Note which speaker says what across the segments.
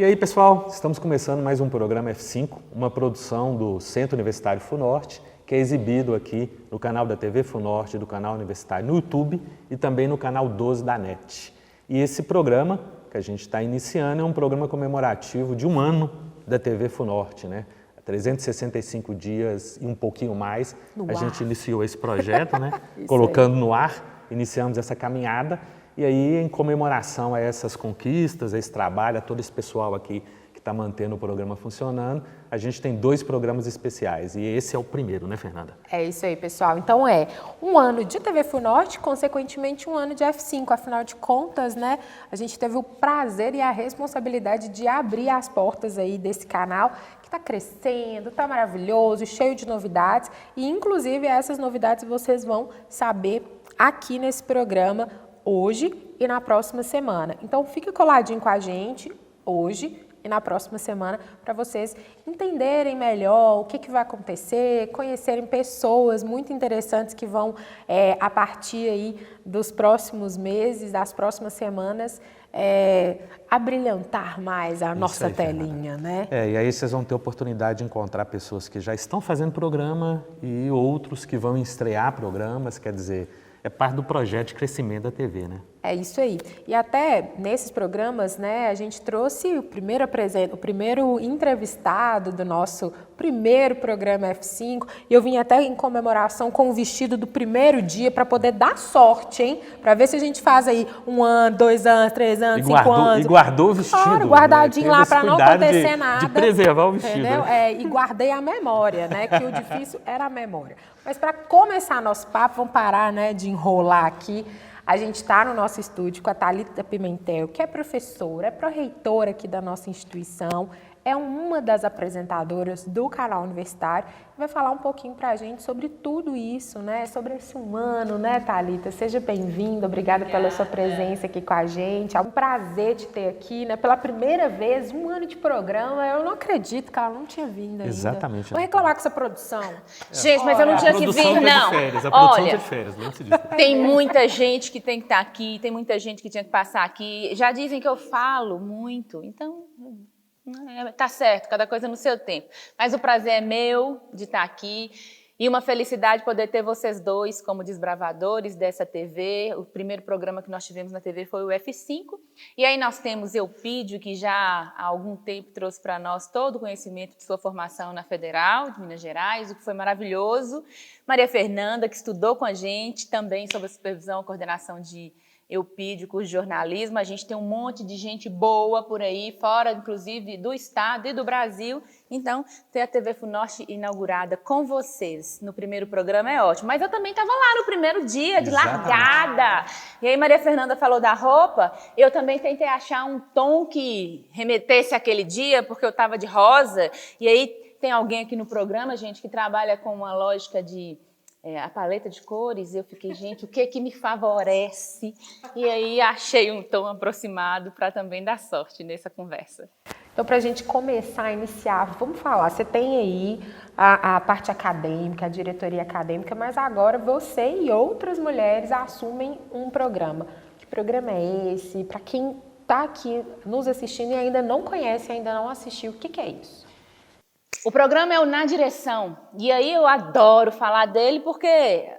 Speaker 1: E aí, pessoal, estamos começando mais um programa F5, uma produção do Centro Universitário FUNORTE, que é exibido aqui no canal da TV FUNORTE, do canal universitário no YouTube e também no canal 12 da NET. E esse programa que a gente está iniciando é um programa comemorativo de um ano da TV FUNORTE, né? 365 dias e um pouquinho mais, a gente iniciou esse projeto, né? Colocando no ar, iniciamos essa caminhada. E aí, em comemoração a essas conquistas, a esse trabalho, a todo esse pessoal aqui que está mantendo o programa funcionando, a gente tem 2 programas especiais. E esse é o primeiro, né, Fernanda?
Speaker 2: É isso aí, pessoal. Então é um ano de TV FUNORTE, consequentemente um ano de F5. Afinal de contas, né, a gente teve o prazer e a responsabilidade de abrir as portas aí desse canal, que está crescendo, está maravilhoso, cheio de novidades. E, inclusive, essas novidades vocês vão saber aqui nesse programa hoje e na próxima semana. Então, fica coladinho com a gente hoje e na próxima semana para vocês entenderem melhor o que vai acontecer, conhecerem pessoas muito interessantes que vão, a partir aí dos próximos meses, das próximas semanas, abrilhantar mais a nossa telinha, né?
Speaker 1: E aí vocês vão ter oportunidade de encontrar pessoas que já estão fazendo programa e outros que vão estrear programas, quer dizer, é parte do projeto de crescimento da TV, né?
Speaker 2: É isso aí. E até nesses programas, né, a gente trouxe o primeiro entrevistado do nosso primeiro programa F5. E eu vim até em comemoração com o vestido do primeiro dia para poder dar sorte, hein? Para ver se a gente faz aí 1 ano, 2 anos, 3 anos, 5 anos.
Speaker 1: E guardou o vestido.
Speaker 2: Claro, guardadinho, né? Lá para não acontecer nada.
Speaker 1: De preservar o vestido.
Speaker 2: Entendeu? E guardei a memória, né? Que o difícil era a memória. Mas para começar nosso papo, vamos parar, né, de enrolar aqui. A gente está no nosso estúdio com a Thalita Pimentel, que é professora, é pró-reitora aqui da nossa instituição, é uma das apresentadoras do canal universitário e vai falar um pouquinho para a gente sobre tudo isso, né? Sobre esse ano, né, Thalita? Seja bem-vinda, obrigada pela sua presença aqui com a gente. É um prazer te ter aqui, né? Pela primeira vez, 1 ano de programa, eu não acredito que ela não tinha vindo ainda.
Speaker 1: Exatamente.
Speaker 2: Vou reclamar com essa produção.
Speaker 3: Gente, mas eu não tinha que vir, não.
Speaker 1: A produção tá de férias, não se diz.
Speaker 3: Tem muita gente que tem que estar aqui, tem muita gente que tinha que passar aqui. Já dizem que eu falo muito, então tá certo, cada coisa no seu tempo. Mas o prazer é meu de estar aqui e uma felicidade poder ter vocês dois como desbravadores dessa TV. O primeiro programa que nós tivemos na TV foi o F5. E aí nós temos Eupídio, que já há algum tempo trouxe para nós todo o conhecimento de sua formação na Federal de Minas Gerais, o que foi maravilhoso. Maria Fernanda, que estudou com a gente também sob a supervisão e coordenação de Eupídio, curso de jornalismo. A gente tem um monte de gente boa por aí, fora inclusive do estado e do Brasil. Então, ter a TV FUNORTE inaugurada com vocês no primeiro programa é ótimo. Mas eu também estava lá no primeiro dia, de largada. E aí Maria Fernanda falou da roupa, eu também tentei achar um tom que remetesse àquele dia, porque eu estava de rosa. E aí tem alguém aqui no programa, gente, que trabalha com uma lógica de a paleta de cores, eu fiquei, gente, o que me favorece? E aí achei um tom aproximado para também dar sorte nessa conversa.
Speaker 2: Então, para a gente começar a iniciar, vamos falar, você tem aí a parte acadêmica, a diretoria acadêmica, mas agora você e outras mulheres assumem um programa. Que programa é esse? Para quem está aqui nos assistindo e ainda não conhece, ainda não assistiu, o que é isso?
Speaker 3: O programa é o Na Direção, e aí eu adoro falar dele porque,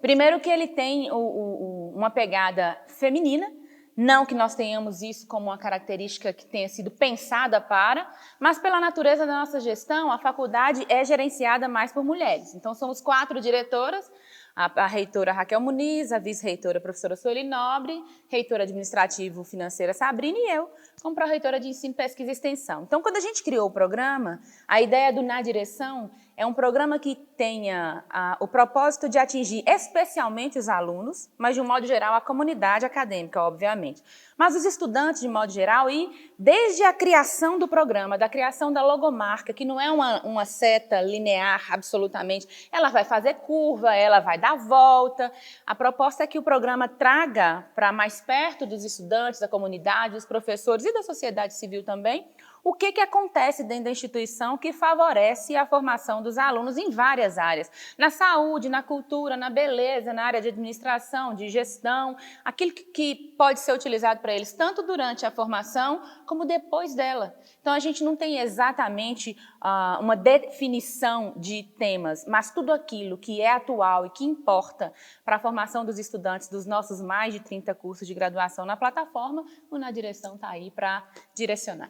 Speaker 3: primeiro que ele tem uma pegada feminina, não que nós tenhamos isso como uma característica que tenha sido pensada para, mas pela natureza da nossa gestão, a faculdade é gerenciada mais por mulheres. Então somos 4 diretoras, a reitora Raquel Muniz, a vice-reitora professora Sueli Nobre, reitora administrativo financeira Sabrina e eu, como pró-reitora de ensino, pesquisa e extensão. Então, quando a gente criou o programa, a ideia do Na Direção é um programa que tenha o propósito de atingir especialmente os alunos, mas de um modo geral a comunidade acadêmica, obviamente. Mas os estudantes de modo geral e desde a criação do programa, da criação da logomarca, que não é uma seta linear absolutamente, ela vai fazer curva, ela vai dar volta. A proposta é que o programa traga para mais perto dos estudantes, da comunidade, dos professores e da sociedade civil também, O que acontece dentro da instituição que favorece a formação dos alunos em várias áreas? Na saúde, na cultura, na beleza, na área de administração, de gestão, aquilo que pode ser utilizado para eles tanto durante a formação como depois dela. Então, a gente não tem exatamente uma definição de temas, mas tudo aquilo que é atual e que importa para a formação dos estudantes dos nossos mais de 30 cursos de graduação na plataforma, o Na Direção está aí para direcionar.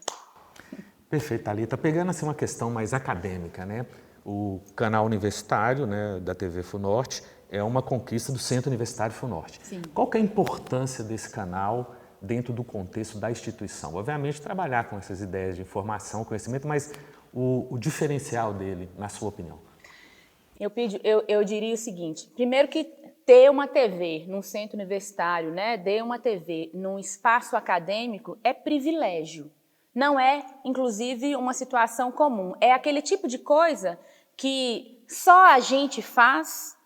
Speaker 1: Perfeito, Thalita. Pegando assim uma questão mais acadêmica, né? O canal universitário, né, da TV FUNORTE é uma conquista do Centro Universitário FUNORTE.
Speaker 3: Sim.
Speaker 1: Qual que é a importância desse canal dentro do contexto da instituição? Obviamente, trabalhar com essas ideias de informação, conhecimento, mas o diferencial dele, na sua opinião?
Speaker 3: Eu diria o seguinte, primeiro que ter uma TV num centro universitário, né, ter uma TV num espaço acadêmico é privilégio. Não é, inclusive, uma situação comum. É aquele tipo de coisa que só a gente faz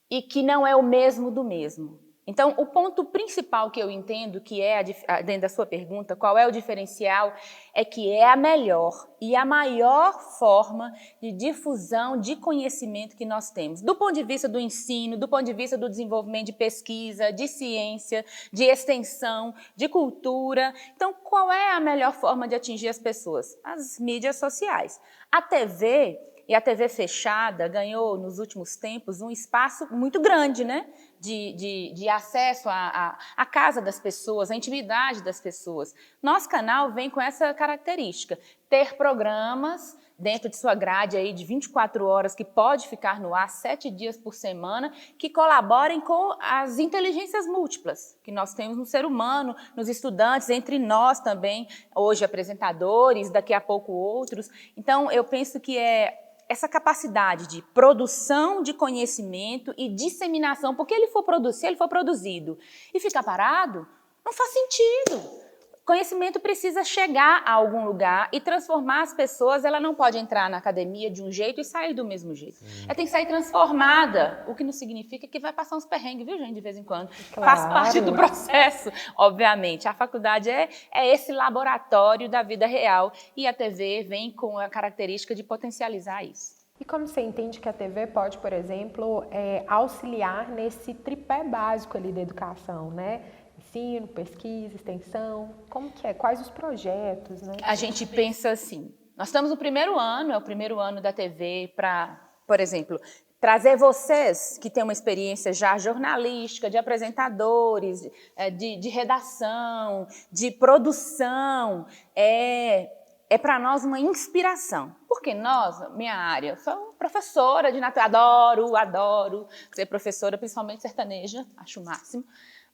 Speaker 3: e que não é o mesmo do mesmo. Então, o ponto principal que eu entendo, que é, dentro da sua pergunta, qual é o diferencial, é que é a melhor e a maior forma de difusão de conhecimento que nós temos. Do ponto de vista do ensino, do ponto de vista do desenvolvimento de pesquisa, de ciência, de extensão, de cultura. Então, qual é a melhor forma de atingir as pessoas? As mídias sociais. A TV... E a TV fechada ganhou, nos últimos tempos, um espaço muito grande, né? De acesso à casa das pessoas, à intimidade das pessoas. Nosso canal vem com essa característica, ter programas dentro de sua grade aí de 24 horas, que pode ficar no ar 7 dias por semana, que colaborem com as inteligências múltiplas que nós temos no ser humano, nos estudantes, entre nós também, hoje apresentadores, daqui a pouco outros. Então, eu penso que essa capacidade de produção de conhecimento e disseminação, porque ele for produzido e ficar parado, não faz sentido. Conhecimento precisa chegar a algum lugar e transformar as pessoas. Ela não pode entrar na academia de um jeito e sair do mesmo jeito. Ela tem que sair transformada, o que não significa que vai passar uns perrengues, viu, gente, de vez em quando.
Speaker 2: Claro.
Speaker 3: Faz parte do processo, obviamente. A faculdade é esse laboratório da vida real e a TV vem com a característica de potencializar isso.
Speaker 2: E como você entende que a TV pode, por exemplo, auxiliar nesse tripé básico ali da educação, né? Ensino, pesquisa, extensão, como que é? Quais os projetos, né?
Speaker 3: A gente pensa assim, nós estamos no primeiro ano, é o primeiro ano da TV para, por exemplo, trazer vocês que têm uma experiência já jornalística, de apresentadores, de redação, de produção, é para nós uma inspiração. Porque nós, minha área, sou professora de natureza, adoro ser professora, principalmente sertaneja, acho o máximo.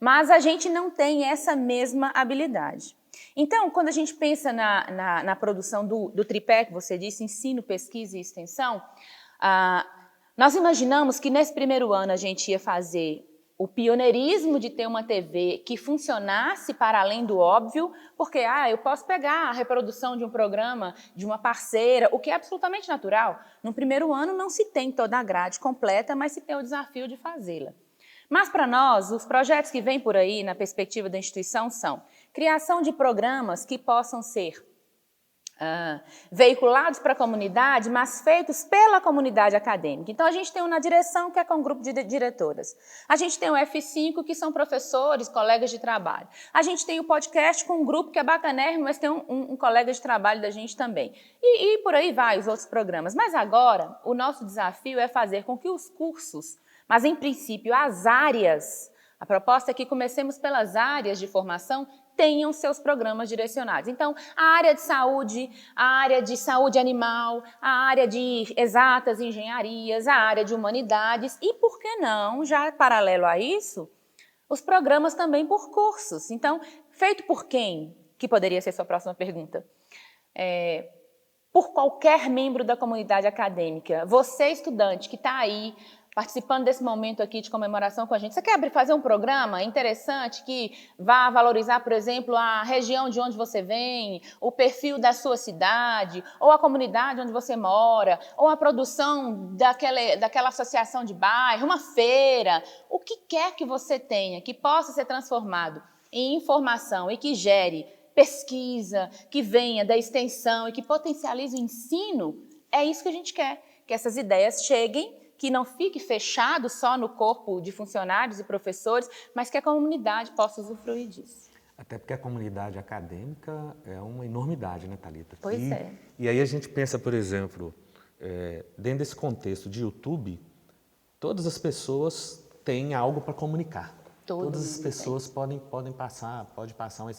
Speaker 3: Mas a gente não tem essa mesma habilidade. Então, quando a gente pensa na produção do tripé, que você disse, ensino, pesquisa e extensão, nós imaginamos que nesse primeiro ano a gente ia fazer o pioneirismo de ter uma TV que funcionasse para além do óbvio, porque eu posso pegar a reprodução de um programa de uma parceira, o que é absolutamente natural. No primeiro ano não se tem toda a grade completa, mas se tem o desafio de fazê-la. Mas, para nós, os projetos que vêm por aí, na perspectiva da instituição, são criação de programas que possam ser veiculados para a comunidade, mas feitos pela comunidade acadêmica. Então, a gente tem o Na Direção, que é com um grupo de diretoras. A gente tem o F5, que são professores, colegas de trabalho. A gente tem o podcast com um grupo que é bacanérrimo, mas tem um colega de trabalho da gente também. E por aí vai os outros programas. Mas agora, o nosso desafio é fazer com que os cursos, mas, em princípio, as áreas, a proposta é que comecemos pelas áreas de formação, tenham seus programas direcionados. Então, a área de saúde animal, a área de exatas e engenharias, a área de humanidades e, por que não, já paralelo a isso, os programas também por cursos. Então, feito por quem? Que poderia ser sua próxima pergunta. Por qualquer membro da comunidade acadêmica. Você, estudante, que está aí, participando desse momento aqui de comemoração com a gente. Você quer fazer um programa interessante que vá valorizar, por exemplo, a região de onde você vem, o perfil da sua cidade, ou a comunidade onde você mora, ou a produção daquela associação de bairro, uma feira, o que quer que você tenha, que possa ser transformado em informação e que gere pesquisa, que venha da extensão e que potencialize o ensino, é isso que a gente quer, que essas ideias cheguem, que não fique fechado só no corpo de funcionários e professores, mas que a comunidade possa usufruir disso.
Speaker 1: Até porque a comunidade acadêmica é uma enormidade, né, Thalita?
Speaker 3: Pois é.
Speaker 1: E aí a gente pensa, por exemplo, dentro desse contexto de YouTube, todas as pessoas têm algo para comunicar. Todas as pessoas podem passar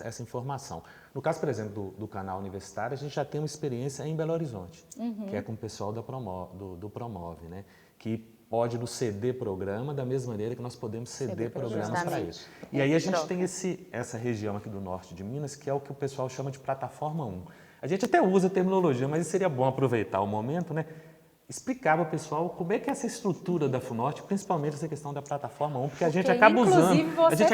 Speaker 1: essa informação. No caso, por exemplo, do canal universitário, a gente já tem uma experiência em Belo Horizonte, que é com o pessoal do Promove, né? Que pode nos ceder programa da mesma maneira que nós podemos ceder programas para eles. E aí a gente tem essa região aqui do norte de Minas, que é o que o pessoal chama de plataforma 1. A gente até usa a terminologia, mas seria bom aproveitar o momento, né? Explicar para o pessoal como é que é essa estrutura da FUNORTE, principalmente essa questão da plataforma 1, porque a gente acaba usando. A gente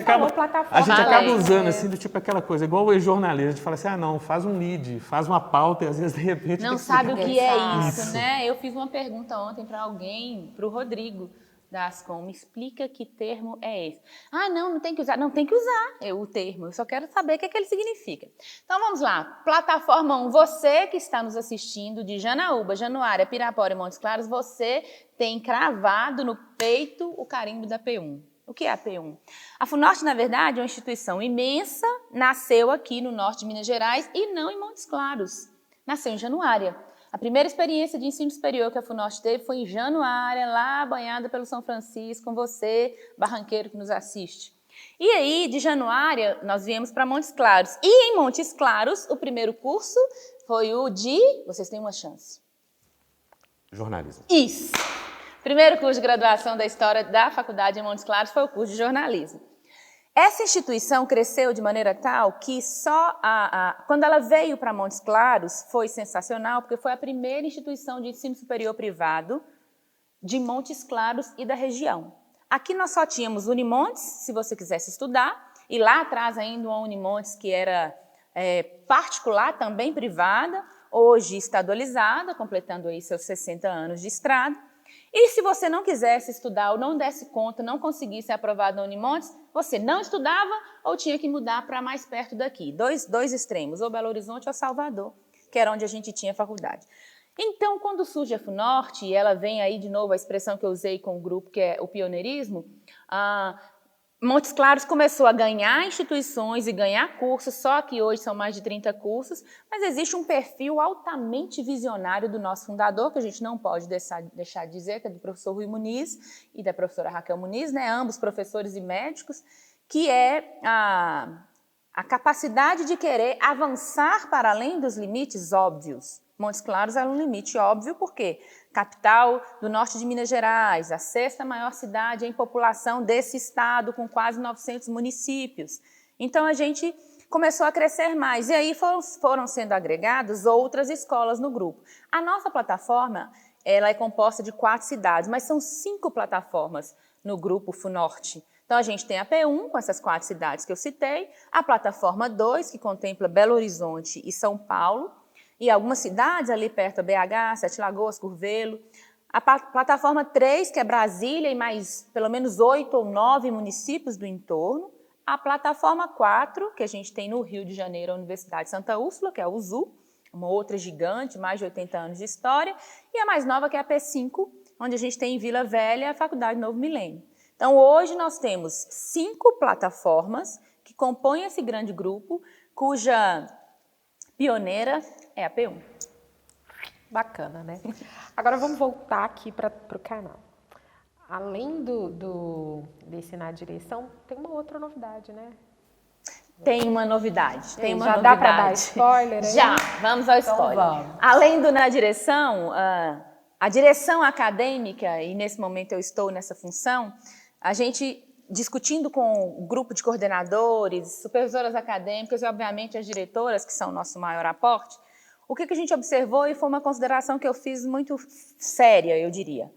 Speaker 1: acaba usando, assim, do tipo aquela coisa, igual o e-jornalismo, a gente fala assim, não, faz um lead, faz uma pauta, e às vezes, de repente...
Speaker 3: Não sabe o que é isso, né? Eu fiz uma pergunta ontem para alguém, para o Rodrigo da Ascom, me explica que termo é esse. Não tem que usar. Não, tem que usar o termo, eu só quero saber o que ele significa. Então, vamos lá. Plataforma 1, você que está nos assistindo de Janaúba, Januária, Pirapora e Montes Claros, você tem cravado no peito o carimbo da P1. O que é a P1? A FUNORTE, na verdade, é uma instituição imensa, nasceu aqui no norte de Minas Gerais e não em Montes Claros. Nasceu em Januária. A primeira experiência de ensino superior que a FUNORTE teve foi em Januária, lá banhada pelo São Francisco, com você, barranqueiro que nos assiste. E aí, de Januária, nós viemos para Montes Claros. E em Montes Claros, o primeiro curso foi o de... Vocês têm uma chance.
Speaker 1: Jornalismo.
Speaker 3: Isso. Primeiro curso de graduação da história da faculdade em Montes Claros foi o curso de jornalismo. Essa instituição cresceu de maneira tal que só quando ela veio para Montes Claros foi sensacional, porque foi a primeira instituição de ensino superior privado de Montes Claros e da região. Aqui nós só tínhamos Unimontes, se você quisesse estudar, e lá atrás ainda uma Unimontes que era particular, também privada, hoje estadualizada, completando aí seus 60 anos de estrada. E se você não quisesse estudar ou não desse conta, não conseguisse ser aprovado na Unimontes, você não estudava ou tinha que mudar para mais perto daqui. Dois extremos, ou Belo Horizonte ou Salvador, que era onde a gente tinha faculdade. Então, quando surge a FUNORTE, e ela vem aí de novo a expressão que eu usei com o grupo, que é o pioneirismo, Montes Claros começou a ganhar instituições e ganhar cursos, só que hoje são mais de 30 cursos, mas existe um perfil altamente visionário do nosso fundador, que a gente não pode deixar de dizer, que é do professor Rui Muniz e da professora Raquel Muniz, né, ambos professores e médicos, que é a capacidade de querer avançar para além dos limites óbvios. Montes Claros era um limite óbvio, porque capital do norte de Minas Gerais, a sexta maior cidade em população desse estado, com quase 900 municípios. Então, a gente começou a crescer mais, e aí foram sendo agregadas outras escolas no grupo. A nossa plataforma, ela é composta de 4 cidades, mas são 5 plataformas no grupo FUNORTE. Então, a gente tem a P1, com essas 4 cidades que eu citei, a plataforma 2, que contempla Belo Horizonte e São Paulo, e algumas cidades ali perto, BH, Sete Lagoas, Curvelo. A plataforma 3, que é Brasília, e mais pelo menos 8 ou 9 municípios do entorno. A plataforma 4, que a gente tem no Rio de Janeiro, a Universidade Santa Úrsula, que é a USU, uma outra gigante, mais de 80 anos de história. E a mais nova, que é a P5, onde a gente tem em Vila Velha a Faculdade Novo Milênio. Então, hoje nós temos 5 plataformas que compõem esse grande grupo, cuja pioneira é a P1.
Speaker 2: Bacana, né? Agora vamos voltar aqui para o canal. Além desse na direção, tem uma outra novidade, né?
Speaker 3: Tem uma novidade.
Speaker 2: Já dá para dar spoiler aí?
Speaker 3: Já, vamos ao spoiler. Então, vamos. Além do na direção, a direção acadêmica, e nesse momento eu estou nessa função, a gente discutindo com o grupo de coordenadores, supervisoras acadêmicas e, obviamente, as diretoras, que são o nosso maior aporte, o que a gente observou, e foi uma consideração que eu fiz muito séria, eu diria.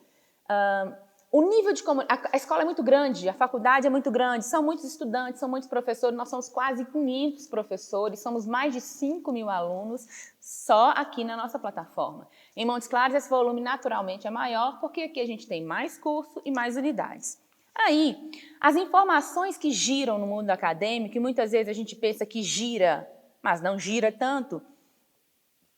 Speaker 3: O nível de a escola é muito grande, a faculdade é muito grande, são muitos estudantes, são muitos professores, nós somos quase 500 professores, somos mais de 5.000 alunos só aqui na nossa plataforma. Em Montes Claros, esse volume naturalmente é maior, porque aqui a gente tem mais curso e mais unidades. Aí, as informações que giram no mundo acadêmico, e muitas vezes a gente pensa que gira mas não gira tanto,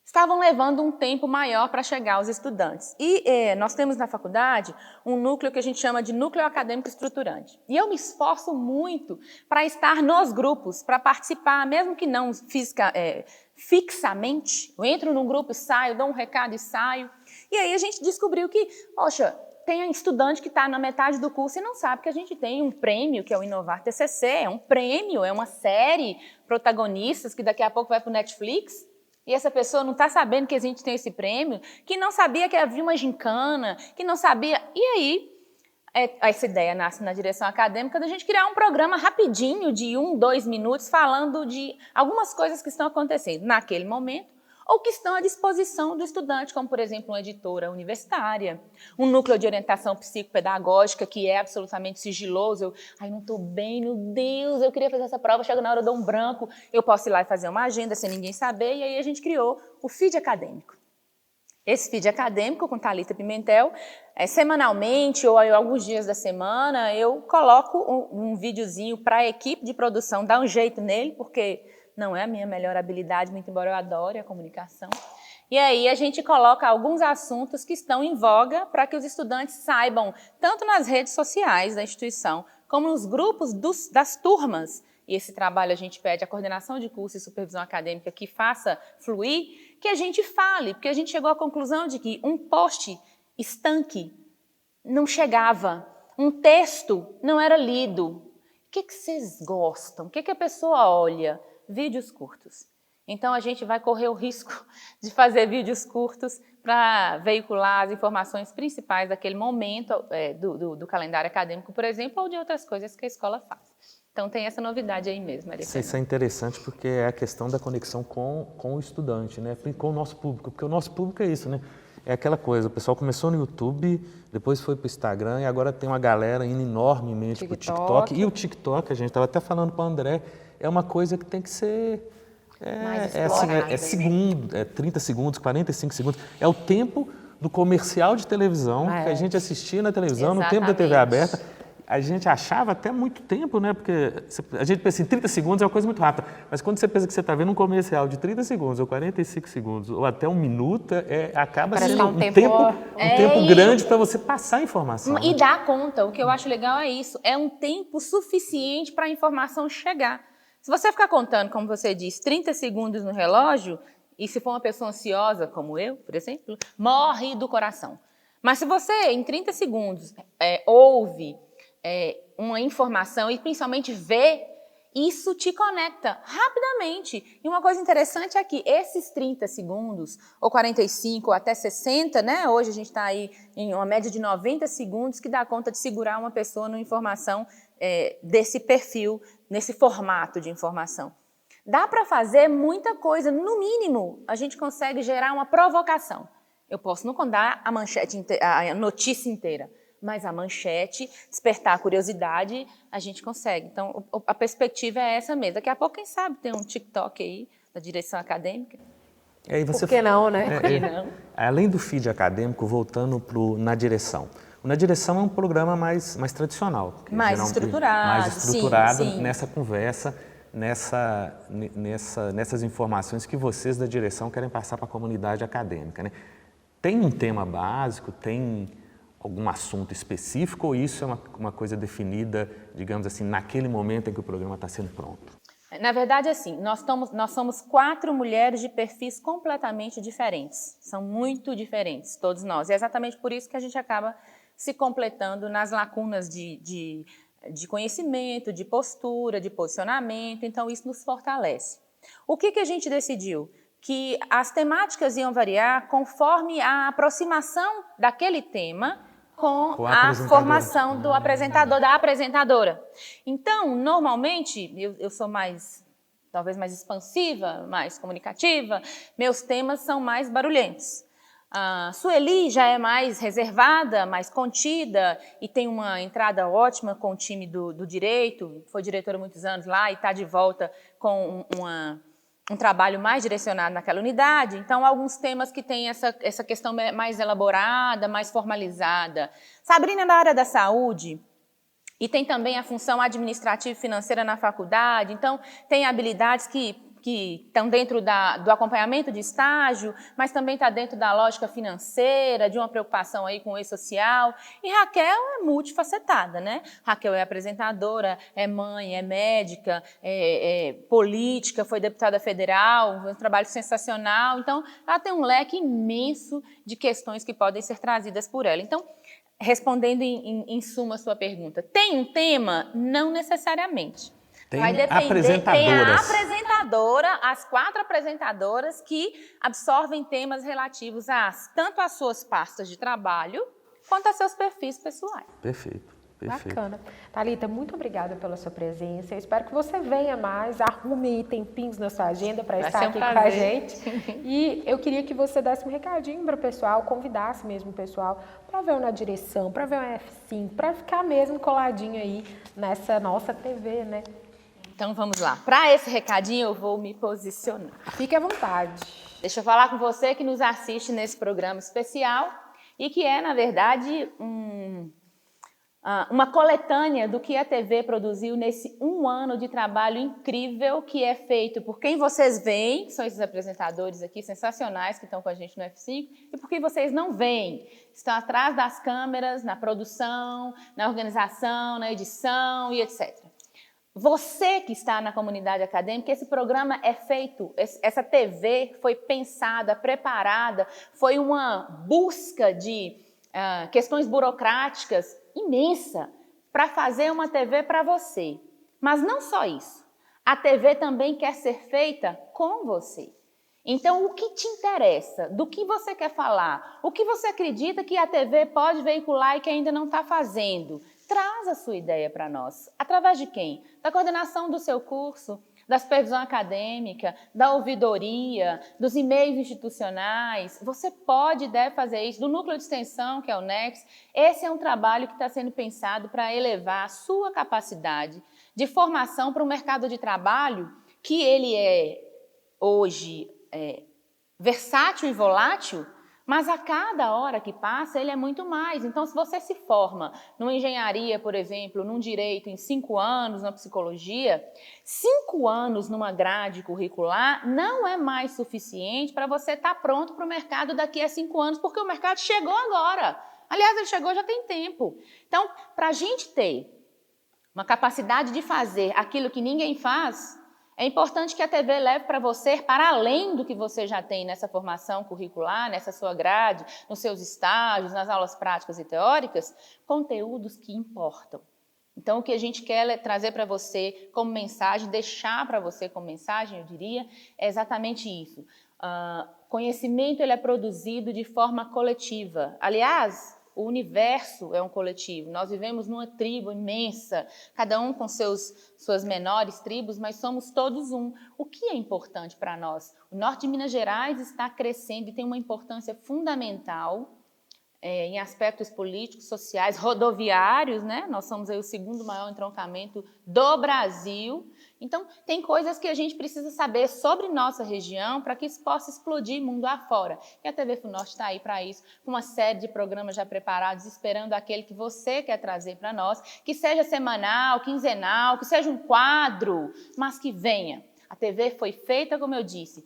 Speaker 3: estavam levando um tempo maior para chegar aos estudantes. E nós temos na faculdade um núcleo que a gente chama de núcleo acadêmico estruturante. E eu me esforço muito para estar nos grupos, para participar, mesmo que não fixamente. Eu entro num grupo e saio, dou um recado e saio. E aí a gente descobriu que, poxa, tem estudante que está na metade do curso e não sabe que a gente tem um prêmio, que é o Inovar TCC, é um prêmio, é uma série, protagonistas, que daqui a pouco vai para o Netflix. E essa pessoa não está sabendo que a gente tem esse prêmio, que não sabia que havia uma gincana, que não sabia. E aí, essa ideia nasce na direção acadêmica da gente criar um programa rapidinho, de 1, 2 minutos, falando de algumas coisas que estão acontecendo naquele momento, ou que estão à disposição do estudante, como, por exemplo, uma editora universitária, um núcleo de orientação psicopedagógica que é absolutamente sigiloso. Não estou bem, meu Deus, eu queria fazer essa prova, chega na hora, eu dou um branco, eu posso ir lá e fazer uma agenda sem ninguém saber, e aí a gente criou o feed acadêmico. Esse feed acadêmico, com Thalita Pimentel, semanalmente ou alguns dias da semana, eu coloco um videozinho para a equipe de produção, dar um jeito nele, porque não é a minha melhor habilidade, muito embora eu adore a comunicação. E aí a gente coloca alguns assuntos que estão em voga para que os estudantes saibam, tanto nas redes sociais da instituição, como nos grupos das turmas. E esse trabalho a gente pede à coordenação de curso e supervisão acadêmica que faça fluir, que a gente fale, porque a gente chegou à conclusão de que um post estanque não chegava, um texto não era lido. O que vocês gostam? O que a pessoa olha? Vídeos curtos. Então, a gente vai correr o risco de fazer vídeos curtos para veicular as informações principais daquele momento do calendário acadêmico, por exemplo, ou de outras coisas que a escola faz. Então, tem essa novidade aí mesmo, Maria Fernanda.
Speaker 1: Isso é interessante porque é a questão da conexão com o estudante, né? Com o nosso público, porque o nosso público é isso, né? É aquela coisa, o pessoal começou no YouTube, depois foi para o Instagram e agora tem uma galera indo enormemente para o TikTok. E o TikTok, a gente estava até falando para o André, é uma coisa que tem que ser segundo, 30 segundos, 45 segundos. É o tempo do comercial de televisão que a gente assistia na televisão, no tempo da TV aberta. A gente achava até muito tempo, né? Porque a gente pensa assim, 30 segundos é uma coisa muito rápida. Mas quando você pensa que você está vendo um comercial de 30 segundos, ou 45 segundos, ou até 1 minuto, acaba sendo um tempo grande para você passar a informação.
Speaker 3: E dar conta. O que eu acho legal é isso. É um tempo suficiente para a informação chegar. Se você ficar contando, como você disse, 30 segundos no relógio, e se for uma pessoa ansiosa, como eu, por exemplo, morre do coração. Mas se você, em 30 segundos, ouve uma informação e principalmente vê, isso te conecta rapidamente. E uma coisa interessante é que esses 30 segundos, ou 45, ou até 60, né? Hoje a gente está aí em uma média de 90 segundos que dá conta de segurar uma pessoa numa informação desse perfil, nesse formato de informação. Dá para fazer muita coisa. No mínimo, a gente consegue gerar uma provocação. Eu posso não contar a manchete, a notícia inteira, mas a manchete, despertar a curiosidade, a gente consegue. Então, a perspectiva é essa mesmo. Daqui a pouco, quem sabe, tem um TikTok aí da direção acadêmica.
Speaker 2: Por que não, né?
Speaker 3: Por que não?
Speaker 1: Além do feed acadêmico, voltando Na Direção. O Na Direção é um programa mais tradicional.
Speaker 3: Mais estruturado. Sim.
Speaker 1: Nessa conversa, nessas informações que vocês da direção querem passar para a comunidade acadêmica, né? Tem um tema básico, tem algum assunto específico ou isso é uma coisa definida, digamos assim, naquele momento em que o programa está sendo pronto?
Speaker 3: Na verdade, assim, nós somos 4 mulheres de perfis completamente diferentes. São muito diferentes, todos nós. E é exatamente por isso que a gente acaba se completando nas lacunas de conhecimento, de postura, de posicionamento. Então, isso nos fortalece. O que a gente decidiu? Que as temáticas iam variar conforme a aproximação daquele tema com a formação do apresentador, da apresentadora. Então, normalmente, eu sou talvez mais expansiva, mais comunicativa, meus temas são mais barulhentos. A Sueli já é mais reservada, mais contida e tem uma entrada ótima com o time do direito, foi diretora há muitos anos lá e está de volta com um trabalho mais direcionado naquela unidade. Então, alguns temas que têm essa questão mais elaborada, mais formalizada. Sabrina na área da saúde e tem também a função administrativa e financeira na faculdade. Então, tem habilidades que que estão dentro do acompanhamento de estágio, mas também está dentro da lógica financeira, de uma preocupação aí com o e-social. E Raquel é multifacetada, né? Raquel é apresentadora, é mãe, é médica, é política, foi deputada federal, um trabalho sensacional. Então, ela tem um leque imenso de questões que podem ser trazidas por ela. Então, respondendo em suma a sua pergunta, tem um tema? Não necessariamente. Vai depender, tem a apresentadora, as 4 apresentadoras que absorvem temas relativos tanto às suas pastas de trabalho, quanto a seus perfis pessoais.
Speaker 1: Perfeito.
Speaker 2: Bacana. Thalita, muito obrigada pela sua presença. Eu espero que você venha mais, arrume aí tempinhos na sua agenda para estar aqui com a gente. E eu queria que você desse um recadinho para o pessoal, convidasse mesmo o pessoal para ver o Na Direção, para ver o F5, para ficar mesmo coladinho aí nessa nossa TV, né?
Speaker 3: Então vamos lá. Para esse recadinho eu vou me posicionar.
Speaker 2: Fique à vontade.
Speaker 3: Deixa eu falar com você que nos assiste nesse programa especial e que é, na verdade, uma coletânea do que a TV produziu nesse 1 ano de trabalho incrível que é feito por quem vocês veem, são esses apresentadores aqui sensacionais que estão com a gente no F5, e por quem vocês não veem, estão atrás das câmeras, na produção, na organização, na edição e etc. Você que está na comunidade acadêmica, esse programa é feito, essa TV foi pensada, preparada, foi uma busca de questões burocráticas imensa para fazer uma TV para você. Mas não só isso, a TV também quer ser feita com você. Então, o que te interessa? Do que você quer falar? O que você acredita que a TV pode veicular e que ainda não está fazendo? Traz a sua ideia para nós. Através de quem? Da coordenação do seu curso, da supervisão acadêmica, da ouvidoria, dos e-mails institucionais. Você pode e deve fazer isso. Do núcleo de extensão, que é o NEX. Esse é um trabalho que está sendo pensado para elevar a sua capacidade de formação para um mercado de trabalho que ele é, hoje, versátil e volátil, mas a cada hora que passa, ele é muito mais. Então, se você se forma numa engenharia, por exemplo, num direito em 5 anos, na psicologia, 5 anos numa grade curricular não é mais suficiente para você estar pronto para o mercado daqui a 5 anos, porque o mercado chegou agora. Aliás, ele chegou já tem tempo. Então, para a gente ter uma capacidade de fazer aquilo que ninguém faz, é importante que a TV leve para você, para além do que você já tem nessa formação curricular, nessa sua grade, nos seus estágios, nas aulas práticas e teóricas, conteúdos que importam. Então, o que a gente quer trazer para você como mensagem, deixar para você como mensagem, eu diria, é exatamente isso. Conhecimento ele é produzido de forma coletiva. Aliás, o universo é um coletivo, nós vivemos numa tribo imensa, cada um com suas menores tribos, mas somos todos um. O que é importante para nós? O norte de Minas Gerais está crescendo e tem uma importância fundamental em aspectos políticos, sociais, rodoviários, né? Nós somos aí o 2º maior entroncamento do Brasil. Então, tem coisas que a gente precisa saber sobre nossa região para que isso possa explodir mundo afora. E a TV FUNORTE está aí para isso, com uma série de programas já preparados, esperando aquele que você quer trazer para nós, que seja semanal, quinzenal, que seja um quadro, mas que venha. A TV foi feita, como eu disse,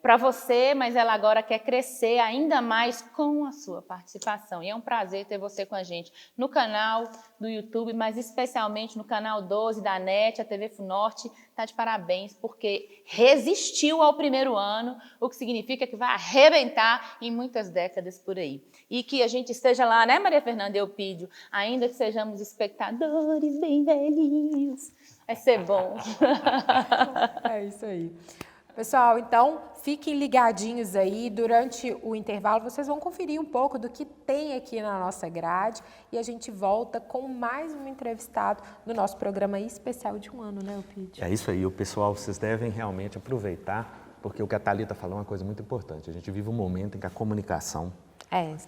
Speaker 3: para você, mas ela agora quer crescer ainda mais com a sua participação. E é um prazer ter você com a gente no canal do YouTube, mas especialmente no canal 12 da NET, a TV FUNORTE está de parabéns, porque resistiu ao 1º ano, o que significa que vai arrebentar em muitas décadas por aí. E que a gente esteja lá, né, Maria Fernanda Eupídio, ainda que sejamos espectadores bem velhinhos, vai ser bom.
Speaker 2: É isso aí. Pessoal, então, fiquem ligadinhos aí, durante o intervalo vocês vão conferir um pouco do que tem aqui na nossa grade e a gente volta com mais um entrevistado no nosso programa especial de 1 ano, né, Eupídio?
Speaker 1: É isso aí, o pessoal, vocês devem realmente aproveitar, porque o que a Thalita falou é uma coisa muito importante, a gente vive um momento em que a comunicação,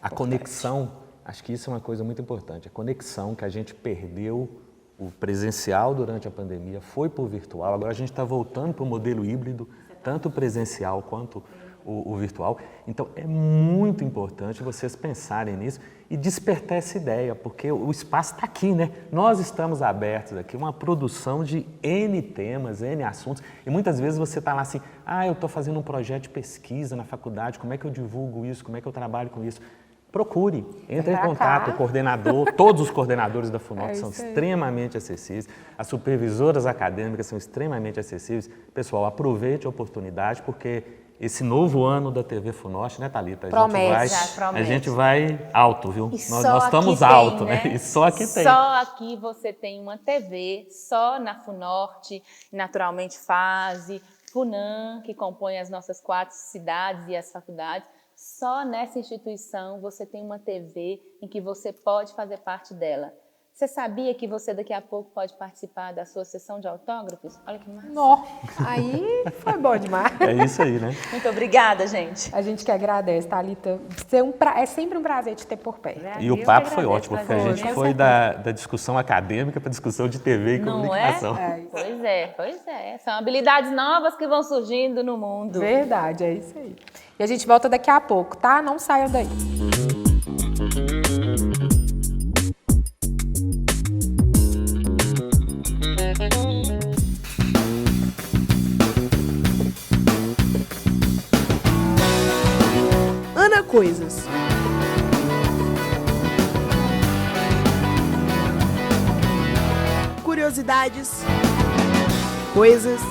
Speaker 1: a conexão, acho que isso é uma coisa muito importante, a conexão que a gente perdeu, o presencial durante a pandemia, foi para o virtual, agora a gente está voltando para o modelo híbrido, tanto presencial quanto o virtual. Então, é muito importante vocês pensarem nisso e despertar essa ideia, porque o espaço está aqui, né? Nós estamos abertos aqui, uma produção de N temas, N assuntos, e muitas vezes você está lá assim, eu estou fazendo um projeto de pesquisa na faculdade, como é que eu divulgo isso, como é que eu trabalho com isso? Procure, entre em contato, o coordenador, todos os coordenadores da FUNORTE são extremamente acessíveis, as supervisoras acadêmicas são extremamente acessíveis. Pessoal, aproveite a oportunidade, porque esse novo ano da TV FUNORTE, né, Thalita? A gente vai alto, viu? Nós estamos alto, né? E só aqui tem.
Speaker 3: Só aqui você tem uma TV, só na FUNORTE, naturalmente FASE, FUNAM, que compõe as nossas 4 cidades e as faculdades. Só nessa instituição você tem uma TV em que você pode fazer parte dela. Você sabia que você daqui a pouco pode participar da sua sessão de autógrafos? Olha que massa.
Speaker 2: Nó, aí foi bom demais.
Speaker 1: É isso aí, né?
Speaker 3: Muito obrigada, gente.
Speaker 2: A gente que agradece, Thalita. É sempre um prazer te ter por perto.
Speaker 1: E o papo foi ótimo, porque a gente foi da discussão acadêmica para a discussão de TV e comunicação.
Speaker 3: Pois é. São habilidades novas que vão surgindo no mundo.
Speaker 2: Verdade, é isso aí. E a gente volta daqui a pouco, tá? Não saiam daí.
Speaker 4: Ana Coisas. Curiosidades. Coisas.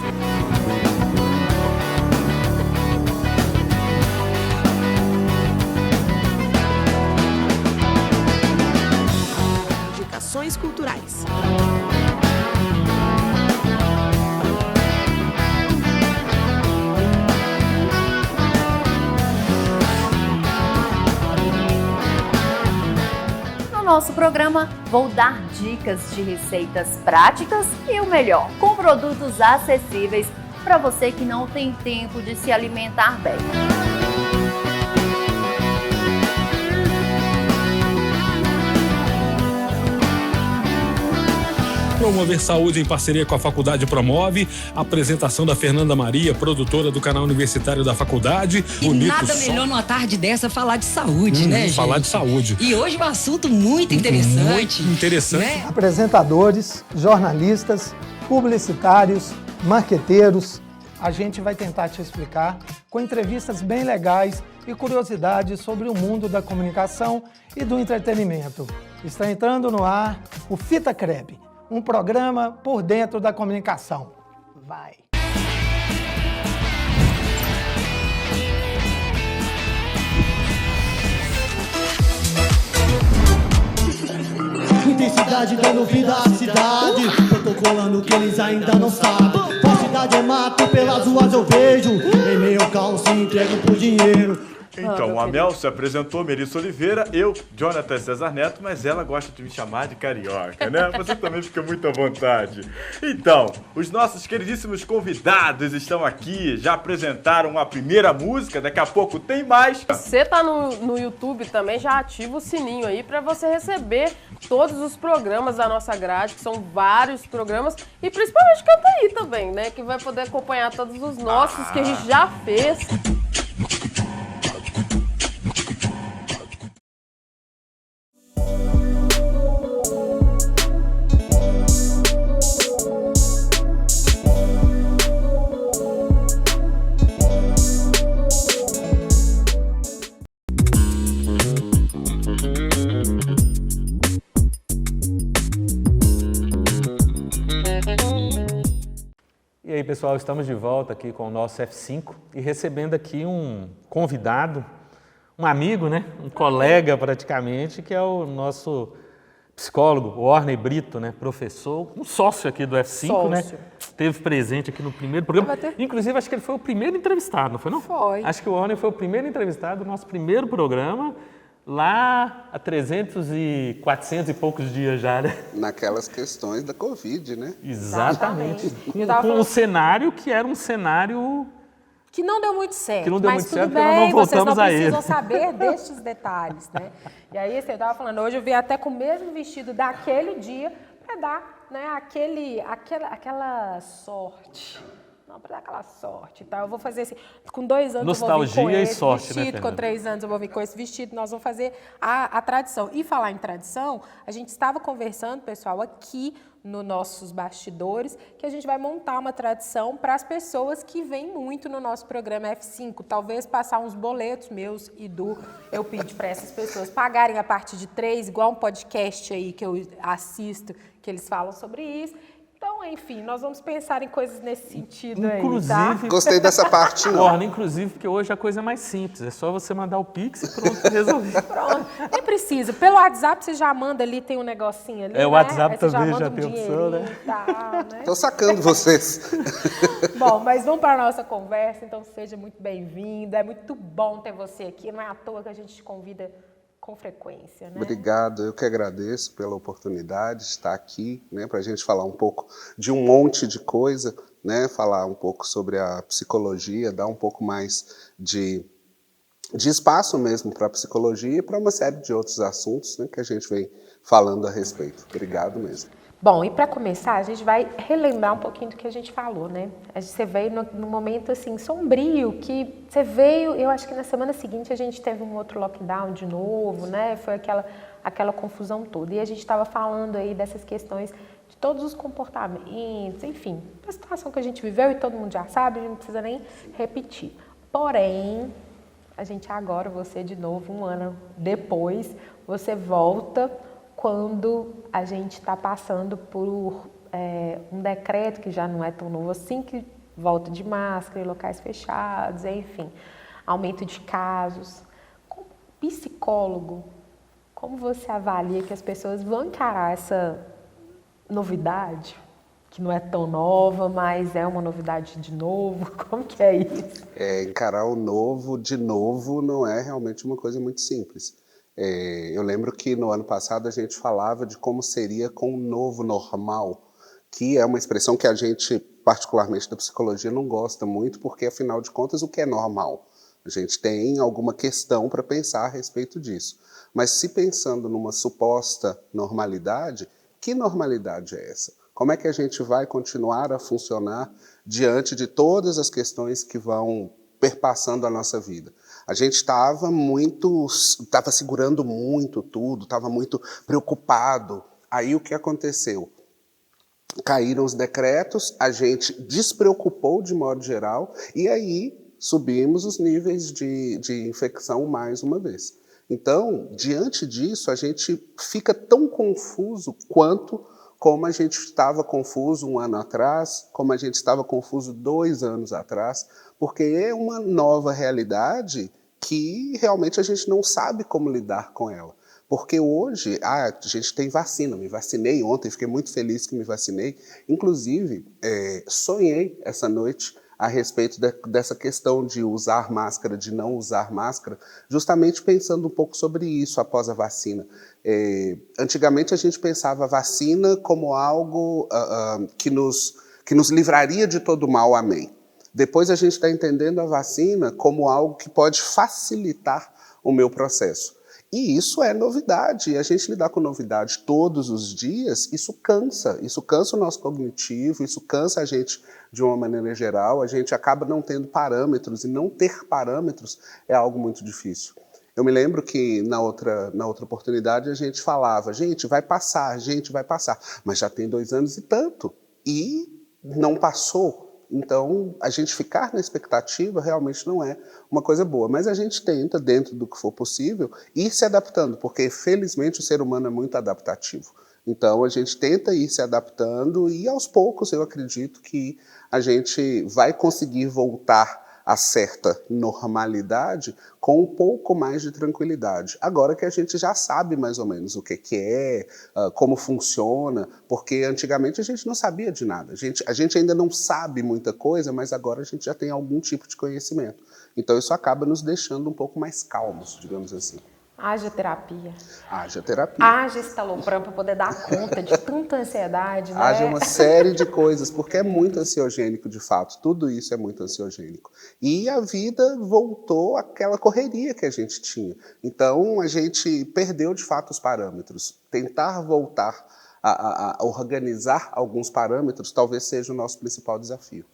Speaker 4: Indicações culturais.
Speaker 5: No nosso programa, vou dar dicas de receitas práticas e o melhor, com produtos acessíveis para você que não tem tempo de se alimentar bem.
Speaker 6: Promover Saúde em parceria com a Faculdade Promove, a apresentação da Fernanda Maria, produtora do canal universitário da faculdade.
Speaker 7: E nada melhor numa tarde dessa falar de saúde, né, gente?
Speaker 6: Falar de saúde.
Speaker 7: E hoje um assunto muito interessante.
Speaker 6: Muito interessante.
Speaker 7: Né?
Speaker 8: Apresentadores, jornalistas, publicitários, marqueteiros. A gente vai tentar te explicar com entrevistas bem legais e curiosidades sobre o mundo da comunicação e do entretenimento. Está entrando no ar o Fita Crepe, um programa por dentro da comunicação. Vai!
Speaker 9: Intensidade dando vida à cidade, protocolando que eles ainda não sabem. Falsidade é mato, pelas ruas eu vejo, em meio ao caos se entregam por dinheiro.
Speaker 10: Então, a Mel se apresentou, Melissa Oliveira, eu, Jonathan César Neto, mas ela gosta de me chamar de carioca, né? Você também fica muito à vontade. Então, os nossos queridíssimos convidados estão aqui, já apresentaram a primeira música, daqui a pouco tem mais.
Speaker 11: Você tá no YouTube também, já ativa o sininho aí pra você receber todos os programas da nossa grade, que são vários programas, e principalmente Canta Aí também, né? Que vai poder acompanhar todos os nossos que a gente já fez.
Speaker 1: E aí, pessoal, estamos de volta aqui com o nosso F5 e recebendo aqui um convidado, um amigo, né? Um colega praticamente, que é o nosso psicólogo, o Orney Brito, né? Professor, um sócio aqui do F5, né? Esteve presente aqui no primeiro programa. Inclusive, acho que ele foi o primeiro entrevistado, não foi não?
Speaker 2: Foi.
Speaker 1: Acho que o Orney foi o primeiro entrevistado do nosso primeiro programa, lá há 300 e 400 e poucos dias já, né?
Speaker 12: Naquelas questões da Covid, né?
Speaker 1: Exatamente. Com um cenário que era um cenário...
Speaker 2: Que não deu muito certo,
Speaker 1: que não deu
Speaker 2: mas
Speaker 1: muito
Speaker 2: tudo
Speaker 1: certo,
Speaker 2: bem,
Speaker 1: não
Speaker 2: vocês não
Speaker 1: voltamos a ele.
Speaker 2: precisam saber destes detalhes, né? E aí, você estava falando, hoje eu vim até com o mesmo vestido daquele dia para dar, né, aquela sorte Não, para dar aquela sorte, tá? Eu vou fazer assim, com 2 anos
Speaker 1: Nostalgia
Speaker 2: eu vou vir com
Speaker 1: e
Speaker 2: esse
Speaker 1: sorte, né,
Speaker 2: vestido, com
Speaker 1: Fernanda?
Speaker 2: 3 anos eu vou vir com esse vestido, nós vamos fazer a tradição. E falar em tradição, a gente estava conversando, pessoal, aqui nos nossos bastidores, que a gente vai montar uma tradição para as pessoas que vêm muito no nosso programa F5. Talvez passar uns boletos meus e eu pedi para essas pessoas pagarem a partir de 3, igual um podcast aí que eu assisto, que eles falam sobre isso. Então, enfim, nós vamos pensar em coisas nesse sentido
Speaker 1: Inclusive,
Speaker 2: aí, tá?
Speaker 12: Gostei dessa parte, não.
Speaker 1: Orna, inclusive, porque hoje a coisa é mais simples. É só você mandar o Pix e pronto, resolvido.
Speaker 2: Pronto, nem precisa. Pelo WhatsApp você já manda ali, tem um negocinho ali,
Speaker 1: O
Speaker 2: né?
Speaker 1: WhatsApp
Speaker 2: Aí você
Speaker 1: também
Speaker 2: manda
Speaker 1: já tem opção, né?
Speaker 2: e tal, né?
Speaker 12: Tô sacando vocês.
Speaker 2: Bom, mas vamos para a nossa conversa, então seja muito bem-vindo. É muito bom ter você aqui, não é à toa que a gente te convida com frequência, né?
Speaker 12: Obrigado, eu que agradeço pela oportunidade de estar aqui, né, para a gente falar um pouco de um monte de coisa, né, falar um pouco sobre a psicologia, dar um pouco mais de espaço mesmo para a psicologia e para uma série de outros assuntos, né, que a gente vem falando a respeito. Obrigado mesmo.
Speaker 2: Bom, e para começar, a gente vai relembrar um pouquinho do que a gente falou, né? Você veio num momento, assim, sombrio, que você veio, eu acho que na semana seguinte a gente teve um outro lockdown de novo, né? Foi aquela confusão toda. E a gente estava falando aí dessas questões de todos os comportamentos, enfim, a situação que a gente viveu e todo mundo já sabe, a gente não precisa nem repetir. Porém, a gente agora, você de novo, um ano depois, você volta quando a gente está passando por um decreto que já não é tão novo assim, que volta de máscara em locais fechados, enfim, aumento de casos. Como psicólogo, como você avalia que as pessoas vão encarar essa novidade, que não é tão nova, mas é uma novidade de novo? Como que é isso?
Speaker 12: Encarar o novo de novo não é realmente uma coisa muito simples. Eu lembro que no ano passado a gente falava de como seria com o novo normal, que é uma expressão que a gente, particularmente da psicologia, não gosta muito, porque afinal de contas o que é normal? A gente tem alguma questão para pensar a respeito disso. Mas se pensando numa suposta normalidade, que normalidade é essa? Como é que a gente vai continuar a funcionar diante de todas as questões que vão perpassando a nossa vida? A gente estava segurando muito tudo, estava muito preocupado. Aí o que aconteceu? Caíram os decretos, a gente despreocupou de modo geral e aí subimos os níveis de infecção mais uma vez. Então, diante disso, a gente fica tão confuso quanto como a gente estava confuso um ano atrás, como a gente estava confuso 2 anos atrás, porque é uma nova realidade que realmente a gente não sabe como lidar com ela. Porque hoje, a gente tem vacina, me vacinei ontem, fiquei muito feliz que me vacinei. Inclusive, sonhei essa noite a respeito dessa questão de usar máscara, de não usar máscara, justamente pensando um pouco sobre isso após a vacina. Antigamente a gente pensava a vacina como algo que nos livraria de todo mal, amém. Depois a gente está entendendo a vacina como algo que pode facilitar o meu processo. E isso é novidade, e a gente lidar com novidade todos os dias, isso cansa o nosso cognitivo, isso cansa a gente de uma maneira geral, a gente acaba não tendo parâmetros, e não ter parâmetros é algo muito difícil. Eu me lembro que na outra oportunidade a gente falava, gente, vai passar, mas já tem 2 anos e tanto, e não passou. Então, a gente ficar na expectativa realmente não é uma coisa boa. Mas a gente tenta, dentro do que for possível, ir se adaptando, porque, felizmente, o ser humano é muito adaptativo. Então, a gente tenta ir se adaptando e, aos poucos, eu acredito que a gente vai conseguir voltar a certa normalidade com um pouco mais de tranquilidade. Agora que a gente já sabe mais ou menos o que é, como funciona, porque antigamente a gente não sabia de nada. A gente ainda não sabe muita coisa, mas agora a gente já tem algum tipo de conhecimento. Então isso acaba nos deixando um pouco mais calmos, digamos assim.
Speaker 2: Haja terapia.
Speaker 12: Haja terapia.
Speaker 2: Haja estalopram para poder dar conta de tanta ansiedade, né?
Speaker 12: Haja uma série de coisas, porque é muito ansiogênico, de fato. Tudo isso é muito ansiogênico. E a vida voltou àquela correria que a gente tinha. Então, a gente perdeu, de fato, os parâmetros. Tentar voltar a organizar alguns parâmetros talvez seja o nosso principal desafio.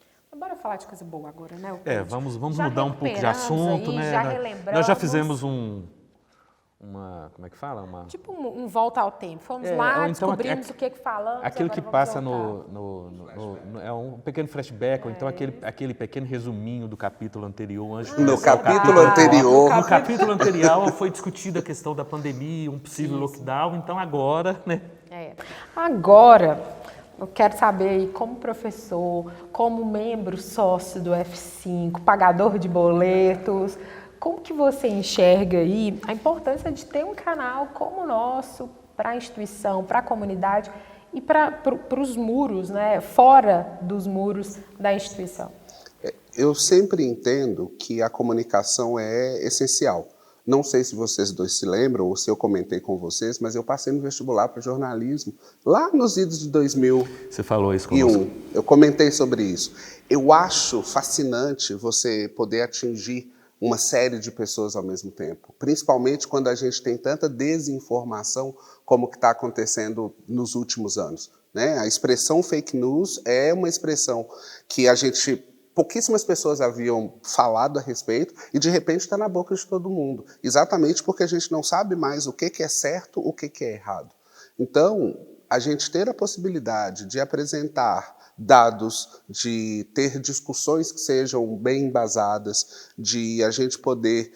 Speaker 2: bora falar de coisa boa agora, né?
Speaker 1: Vamos
Speaker 2: Já
Speaker 1: mudar um pouco de assunto,
Speaker 2: aí,
Speaker 1: né?
Speaker 2: já relembramos.
Speaker 1: Nós já fizemos como é que fala?
Speaker 2: Tipo um volta ao tempo. Fomos lá,
Speaker 1: então
Speaker 2: descobrimos o que falamos.
Speaker 1: Aquilo
Speaker 2: agora
Speaker 1: que
Speaker 2: vamos
Speaker 1: passa
Speaker 2: voltar.
Speaker 1: é um pequeno flashback, ou então aquele pequeno resuminho do capítulo anterior. Antes
Speaker 12: No capítulo anterior.
Speaker 1: No capítulo anterior foi discutida a questão da pandemia, um possível lockdown, então agora, né?
Speaker 2: Agora, eu quero saber aí, como professor, como membro sócio do F5, pagador de boletos, como que você enxerga aí a importância de ter um canal como o nosso para a instituição, para a comunidade e para os muros, né, fora dos muros da instituição?
Speaker 12: Eu sempre entendo que a comunicação é essencial. Não sei se vocês dois se lembram ou se eu comentei com vocês, mas eu passei no vestibular para jornalismo lá nos idos de 2000.
Speaker 1: Você falou isso conosco.
Speaker 12: Eu comentei sobre isso. Eu acho fascinante você poder atingir uma série de pessoas ao mesmo tempo, principalmente quando a gente tem tanta desinformação como que está acontecendo nos últimos anos, né? A expressão fake news é uma expressão que pouquíssimas pessoas haviam falado a respeito e, de repente, está na boca de todo mundo. Exatamente porque a gente não sabe mais o que é certo, o que é errado. Então, a gente ter a possibilidade de apresentar dados, de ter discussões que sejam bem embasadas, de a gente poder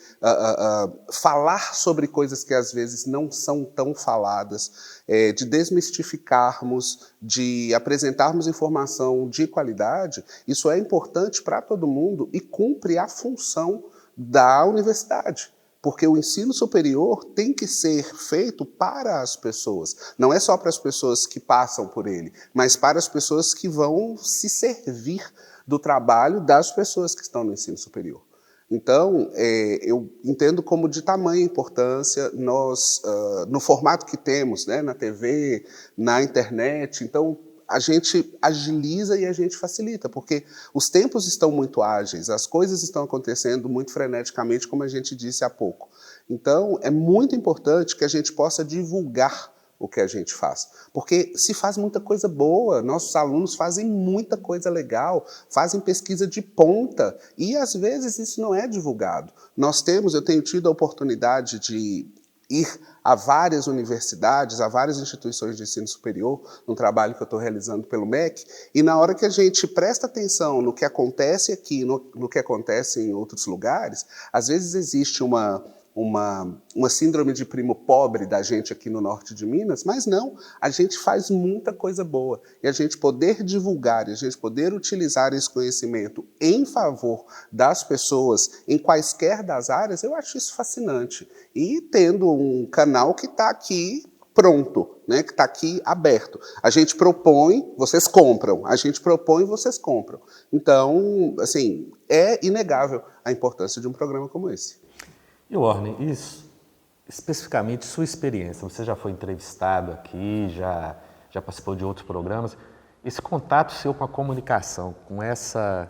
Speaker 12: falar sobre coisas que às vezes não são tão faladas, de desmistificarmos, de apresentarmos informação de qualidade, isso é importante para todo mundo e cumpre a função da universidade. Porque o ensino superior tem que ser feito para as pessoas. Não é só para as pessoas que passam por ele, mas para as pessoas que vão se servir do trabalho das pessoas que estão no ensino superior. Então, eu entendo como de tamanha importância nós, no formato que temos, né, na TV, na internet, então a gente agiliza e a gente facilita, porque os tempos estão muito ágeis, as coisas estão acontecendo muito freneticamente, como a gente disse há pouco. Então, é muito importante que a gente possa divulgar o que a gente faz, porque se faz muita coisa boa, nossos alunos fazem muita coisa legal, fazem pesquisa de ponta, e às vezes isso não é divulgado. Eu tenho tido a oportunidade de ir a várias universidades, a várias instituições de ensino superior, num trabalho que eu estou realizando pelo MEC, e na hora que a gente presta atenção no que acontece aqui, no que acontece em outros lugares, às vezes existe uma síndrome de primo pobre da gente aqui no norte de Minas, mas não, a gente faz muita coisa boa. E a gente poder divulgar, e a gente poder utilizar esse conhecimento em favor das pessoas, em quaisquer das áreas, eu acho isso fascinante. E tendo um canal que está aqui pronto, né, que está aqui aberto. A gente propõe, vocês compram. A gente propõe, vocês compram. Então, assim, é inegável a importância de um programa como esse.
Speaker 1: E Warner, isso, especificamente sua experiência, você já foi entrevistado aqui, já participou de outros programas, esse contato seu com a comunicação, com essa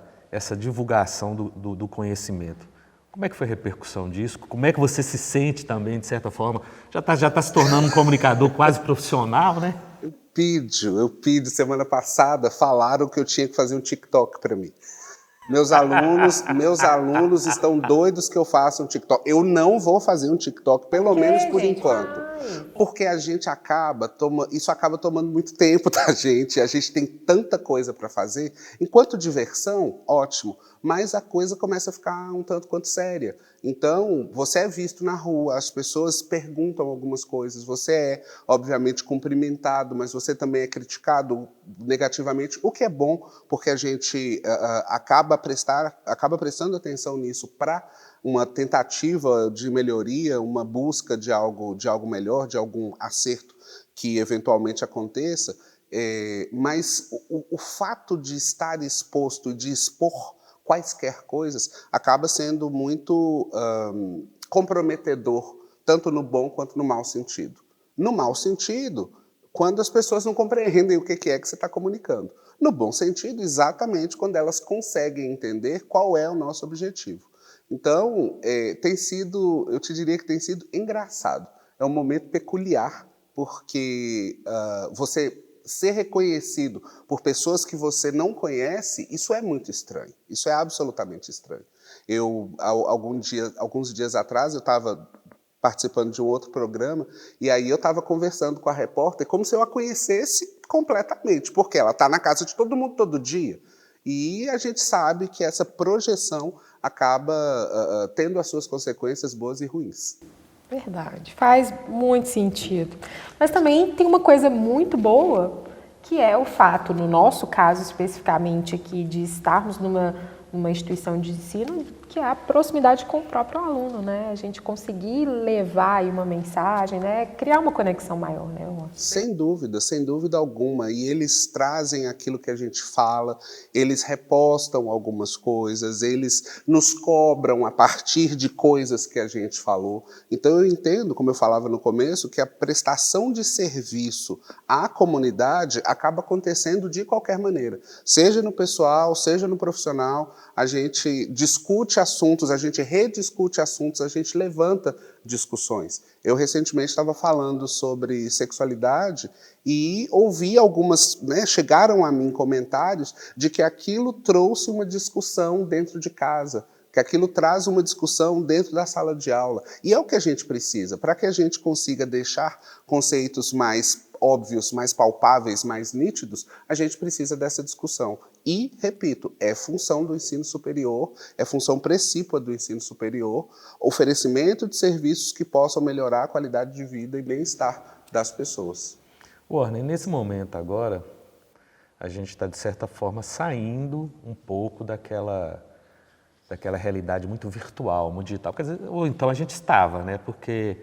Speaker 1: divulgação do conhecimento, como é que foi a repercussão disso? Como é que você se sente também, de certa forma? Já tá se tornando um comunicador quase profissional, né?
Speaker 12: Eu pido, semana passada falaram que eu tinha que fazer um TikTok para mim. Meus alunos estão doidos que eu faça um TikTok. Eu não vou fazer um TikTok, pelo menos por enquanto. Porque isso acaba tomando muito tempo da gente. A gente tem tanta coisa para fazer. Enquanto diversão, ótimo. Mas a coisa começa a ficar um tanto quanto séria. Então, você é visto na rua, as pessoas perguntam algumas coisas, você é, obviamente, cumprimentado, mas você também é criticado negativamente, o que é bom, porque a gente acaba prestando atenção nisso para uma tentativa de melhoria, uma busca de algo melhor, de algum acerto que eventualmente aconteça, mas o fato de estar exposto, de expor quaisquer coisas, acaba sendo muito comprometedor, tanto no bom quanto no mau sentido. No mau sentido, quando as pessoas não compreendem o que é que você está comunicando. No bom sentido, exatamente quando elas conseguem entender qual é o nosso objetivo. Então, eu te diria que tem sido engraçado. É um momento peculiar, porque você ser reconhecido por pessoas que você não conhece, isso é muito estranho. Isso é absolutamente estranho. Alguns dias atrás, eu estava participando de um outro programa, e aí eu estava conversando com a repórter como se eu a conhecesse completamente, porque ela está na casa de todo mundo todo dia. E a gente sabe que essa projeção acaba tendo as suas consequências boas e ruins.
Speaker 2: Verdade, faz muito sentido. Mas também tem uma coisa muito boa, que é o fato, no nosso caso especificamente aqui, de estarmos numa instituição de ensino, que é a proximidade com o próprio aluno, né? A gente conseguir levar aí uma mensagem, né? Criar uma conexão maior, né?
Speaker 12: Sem dúvida alguma. E eles trazem aquilo que a gente fala, eles repostam algumas coisas, eles nos cobram a partir de coisas que a gente falou. Então eu entendo, como eu falava no começo, que a prestação de serviço à comunidade acaba acontecendo de qualquer maneira. Seja no pessoal, seja no profissional, a gente discute assuntos, a gente rediscute assuntos, a gente levanta discussões. Eu recentemente estava falando sobre sexualidade e ouvi algumas, chegaram a mim comentários de que aquilo trouxe uma discussão dentro de casa, que aquilo traz uma discussão dentro da sala de aula. E é o que a gente precisa, para que a gente consiga deixar conceitos mais óbvios, mais palpáveis, mais nítidos, a gente precisa dessa discussão. E, repito, é função do ensino superior, é função precípua do ensino superior, oferecimento de serviços que possam melhorar a qualidade de vida e bem-estar das pessoas.
Speaker 1: Warner, nesse momento agora, a gente está, de certa forma, saindo um pouco daquela realidade muito virtual, muito digital. Quer dizer, ou então a gente estava, né? Porque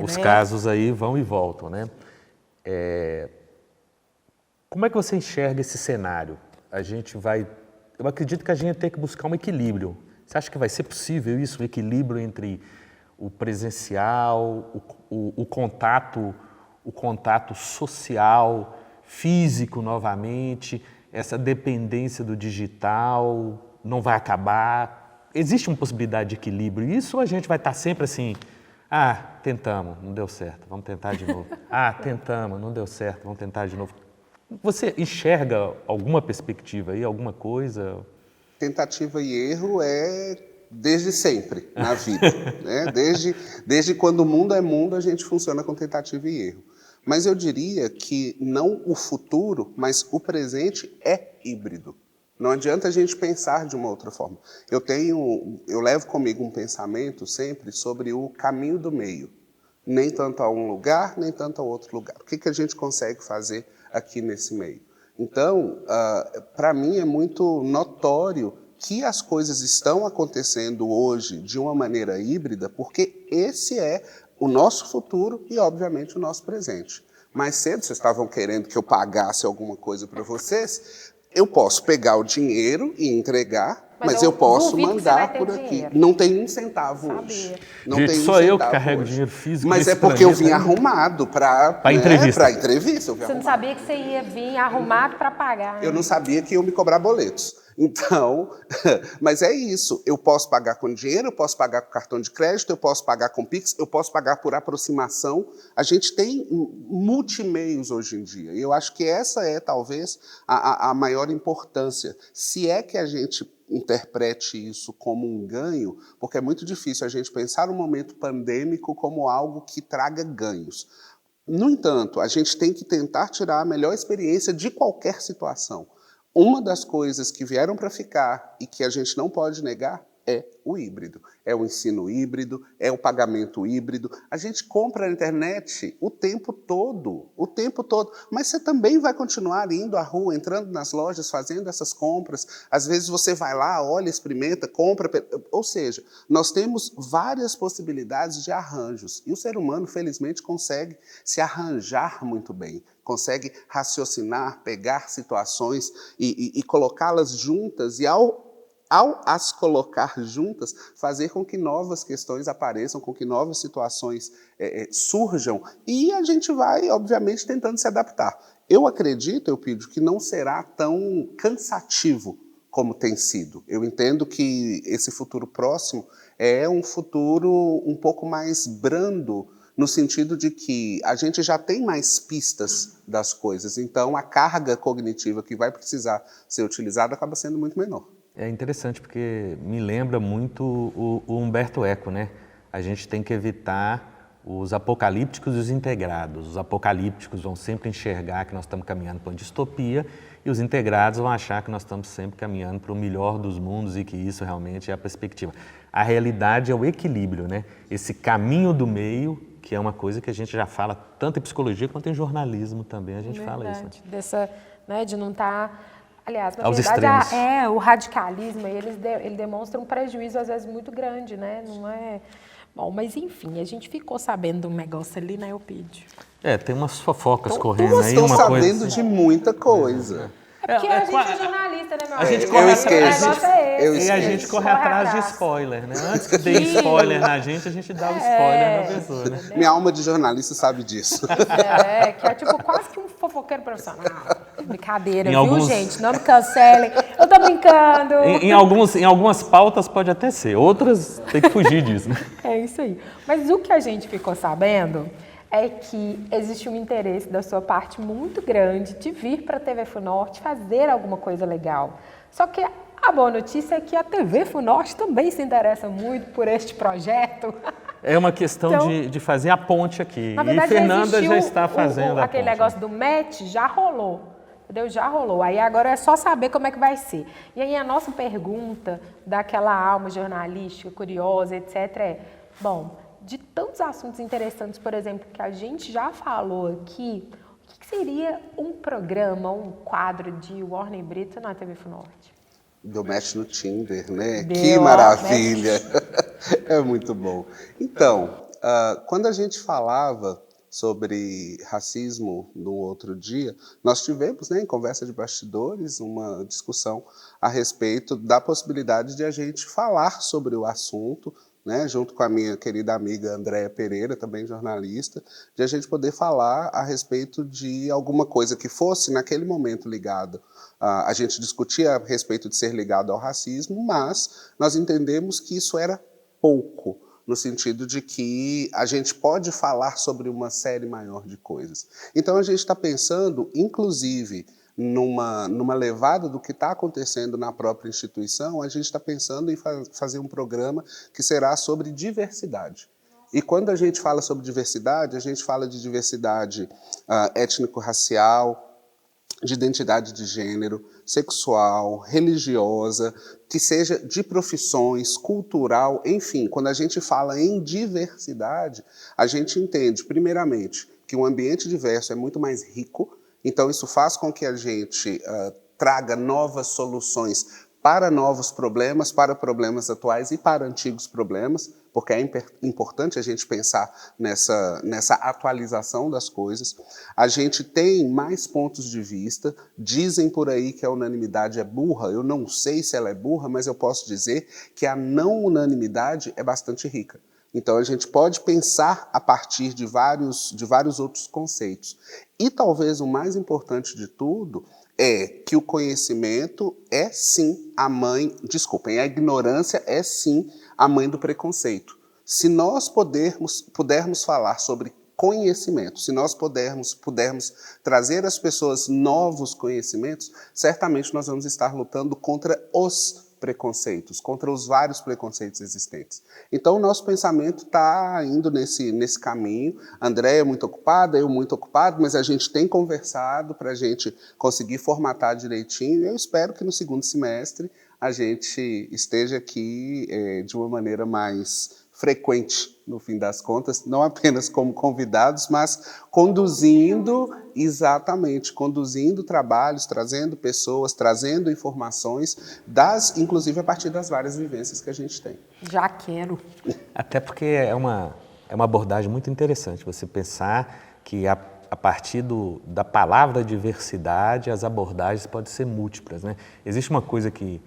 Speaker 1: os casos aí vão e voltam, né? Como é que você enxerga esse cenário? Eu acredito que a gente tem que buscar um equilíbrio. Você acha que vai ser possível isso, um equilíbrio entre o presencial, o contato social, físico novamente, essa dependência do digital não vai acabar? Existe uma possibilidade de equilíbrio? Isso a gente vai estar sempre assim, tentamos, não deu certo, vamos tentar de novo. Tentamos, não deu certo, vamos tentar de novo. Você enxerga alguma perspectiva aí, alguma coisa?
Speaker 12: Tentativa e erro é desde sempre na vida. Né? Desde quando o mundo é mundo, a gente funciona com tentativa e erro. Mas eu diria que não o futuro, mas o presente é híbrido. Não adianta a gente pensar de uma outra forma. Eu levo comigo um pensamento sempre sobre o caminho do meio. Nem tanto a um lugar, nem tanto a outro lugar. O que a gente consegue fazer aqui nesse meio? Então, para mim é muito notório que as coisas estão acontecendo hoje de uma maneira híbrida, porque esse é o nosso futuro e, obviamente, o nosso presente. Mais cedo, vocês estavam querendo que eu pagasse alguma coisa para vocês. Eu posso pegar o dinheiro e entregar, mas eu posso mandar por aqui. Dinheiro. Não tem um centavo hoje. Não
Speaker 1: gente,
Speaker 12: tem
Speaker 1: só eu que carrego dinheiro físico.
Speaker 12: Mas é porque eu vim arrumado para
Speaker 1: entrevista.
Speaker 12: Para entrevista.
Speaker 2: Você não sabia que você ia vir arrumado para pagar.
Speaker 12: Eu não sabia que iam me cobrar boletos. Então, mas é isso. Eu posso pagar com dinheiro, eu posso pagar com cartão de crédito, eu posso pagar com Pix, eu posso pagar por aproximação. A gente tem multimeios hoje em dia. E eu acho que essa é, talvez, a maior importância. Se é que a gente interprete isso como um ganho, porque é muito difícil a gente pensar um momento pandêmico como algo que traga ganhos. No entanto, a gente tem que tentar tirar a melhor experiência de qualquer situação. Uma das coisas que vieram para ficar e que a gente não pode negar é o híbrido. É o ensino híbrido, é o pagamento híbrido. A gente compra na internet o tempo todo. Mas você também vai continuar indo à rua, entrando nas lojas, fazendo essas compras. Às vezes você vai lá, olha, experimenta, compra. Ou seja, nós temos várias possibilidades de arranjos. E o ser humano, felizmente, consegue se arranjar muito bem. Consegue raciocinar, pegar situações e colocá-las juntas. E ao as colocar juntas, fazer com que novas questões apareçam, com que novas situações surjam, e a gente vai, obviamente, tentando se adaptar. Eu acredito, Eupídio, que não será tão cansativo como tem sido. Eu entendo que esse futuro próximo é um futuro um pouco mais brando no sentido de que a gente já tem mais pistas das coisas, então a carga cognitiva que vai precisar ser utilizada acaba sendo muito menor.
Speaker 1: É interessante porque me lembra muito o Humberto Eco, né? A gente tem que evitar os apocalípticos e os integrados. Os apocalípticos vão sempre enxergar que nós estamos caminhando para uma distopia e os integrados vão achar que nós estamos sempre caminhando para o melhor dos mundos e que isso realmente é a perspectiva. A realidade é o equilíbrio, né? Esse caminho do meio, que é uma coisa que a gente já fala tanto em psicologia quanto em jornalismo também, a gente fala isso. Né?
Speaker 2: Dessa, né, de não estar... Aliás, na
Speaker 1: aos
Speaker 2: verdade,
Speaker 1: extremos.
Speaker 2: O radicalismo, ele demonstra um prejuízo, às vezes, muito grande, né? Não é... Bom, mas enfim, a gente ficou sabendo de um negócio ali na Eupídio.
Speaker 1: Tem umas fofocas correndo
Speaker 12: Todos
Speaker 1: aí,
Speaker 12: estão
Speaker 1: uma
Speaker 12: sabendo
Speaker 1: coisa...
Speaker 12: de muita coisa.
Speaker 2: É porque a gente é jornalista, né, meu
Speaker 1: A gente
Speaker 2: amigo?
Speaker 1: corre
Speaker 2: O negócio é esse.
Speaker 1: E a gente corre atrás de spoiler, né? Antes que dê spoiler na gente, a gente dá o spoiler na pessoa, né?
Speaker 12: Minha alma de jornalista sabe disso.
Speaker 2: Que é tipo quase que um fofoqueiro profissional. Brincadeira, viu,
Speaker 1: alguns...
Speaker 2: gente? Não me cancelem. Eu tô brincando.
Speaker 1: Em algumas pautas pode até ser, outras tem que fugir disso, né?
Speaker 2: É isso aí. Mas o que a gente ficou sabendo é que existe um interesse da sua parte muito grande de vir para a TV Funorte fazer alguma coisa legal. Só que a boa notícia é que a TV Funorte também se interessa muito por este projeto.
Speaker 1: É uma questão então, de fazer a ponte aqui.
Speaker 2: Na verdade,
Speaker 1: e Fernanda já está fazendo
Speaker 2: aquele negócio do match já rolou. Entendeu? Já rolou. Aí agora é só saber como é que vai ser. E aí a nossa pergunta daquela alma jornalística, curiosa, etc. é, bom, de tantos assuntos interessantes, por exemplo, que a gente já falou aqui, o que seria um programa, um quadro de Warner Brito na TV Funorte?
Speaker 12: Do match no Tinder, né? Que maravilha! É muito bom. Então, quando a gente falava sobre racismo no outro dia, nós tivemos, né, em conversa de bastidores, uma discussão a respeito da possibilidade de a gente falar sobre o assunto, né, junto com a minha querida amiga Andréia Pereira, também jornalista, de a gente poder falar a respeito de alguma coisa que fosse, naquele momento, ligado. A gente discutia a respeito de ser ligado ao racismo, mas nós entendemos que isso era pouco, no sentido de que a gente pode falar sobre uma série maior de coisas. Então, a gente está pensando, inclusive, numa levada do que está acontecendo na própria instituição, a gente está pensando em fazer um programa que será sobre diversidade. E quando a gente fala sobre diversidade, a gente fala de diversidade étnico-racial, de identidade de gênero, sexual, religiosa, que seja de profissões, cultural, enfim, quando a gente fala em diversidade, a gente entende, primeiramente, que um ambiente diverso é muito mais rico, então isso faz com que a gente traga novas soluções para novos problemas, para problemas atuais e para antigos problemas, porque é importante a gente pensar nessa atualização das coisas. A gente tem mais pontos de vista, dizem por aí que a unanimidade é burra, eu não sei se ela é burra, mas eu posso dizer que a não unanimidade é bastante rica. Então a gente pode pensar a partir de vários outros conceitos. E talvez o mais importante de tudo é que o conhecimento é sim a ignorância é sim a mãe do preconceito. Se nós pudermos falar sobre conhecimento, se nós pudermos trazer às pessoas novos conhecimentos, certamente nós vamos estar lutando contra os preconceitos, contra os vários preconceitos existentes. Então, o nosso pensamento está indo nesse caminho. A Andréia é muito ocupada, eu muito ocupado, mas a gente tem conversado para a gente conseguir formatar direitinho. Eu espero que no segundo semestre a gente esteja aqui de uma maneira mais frequente, no fim das contas, não apenas como convidados, mas conduzindo trabalhos, trazendo pessoas, trazendo informações, inclusive a partir das várias vivências que a gente tem.
Speaker 2: Já quero.
Speaker 1: Até porque é uma abordagem muito interessante, você pensar que a partir da palavra diversidade, as abordagens podem ser múltiplas, né? Existe uma coisa que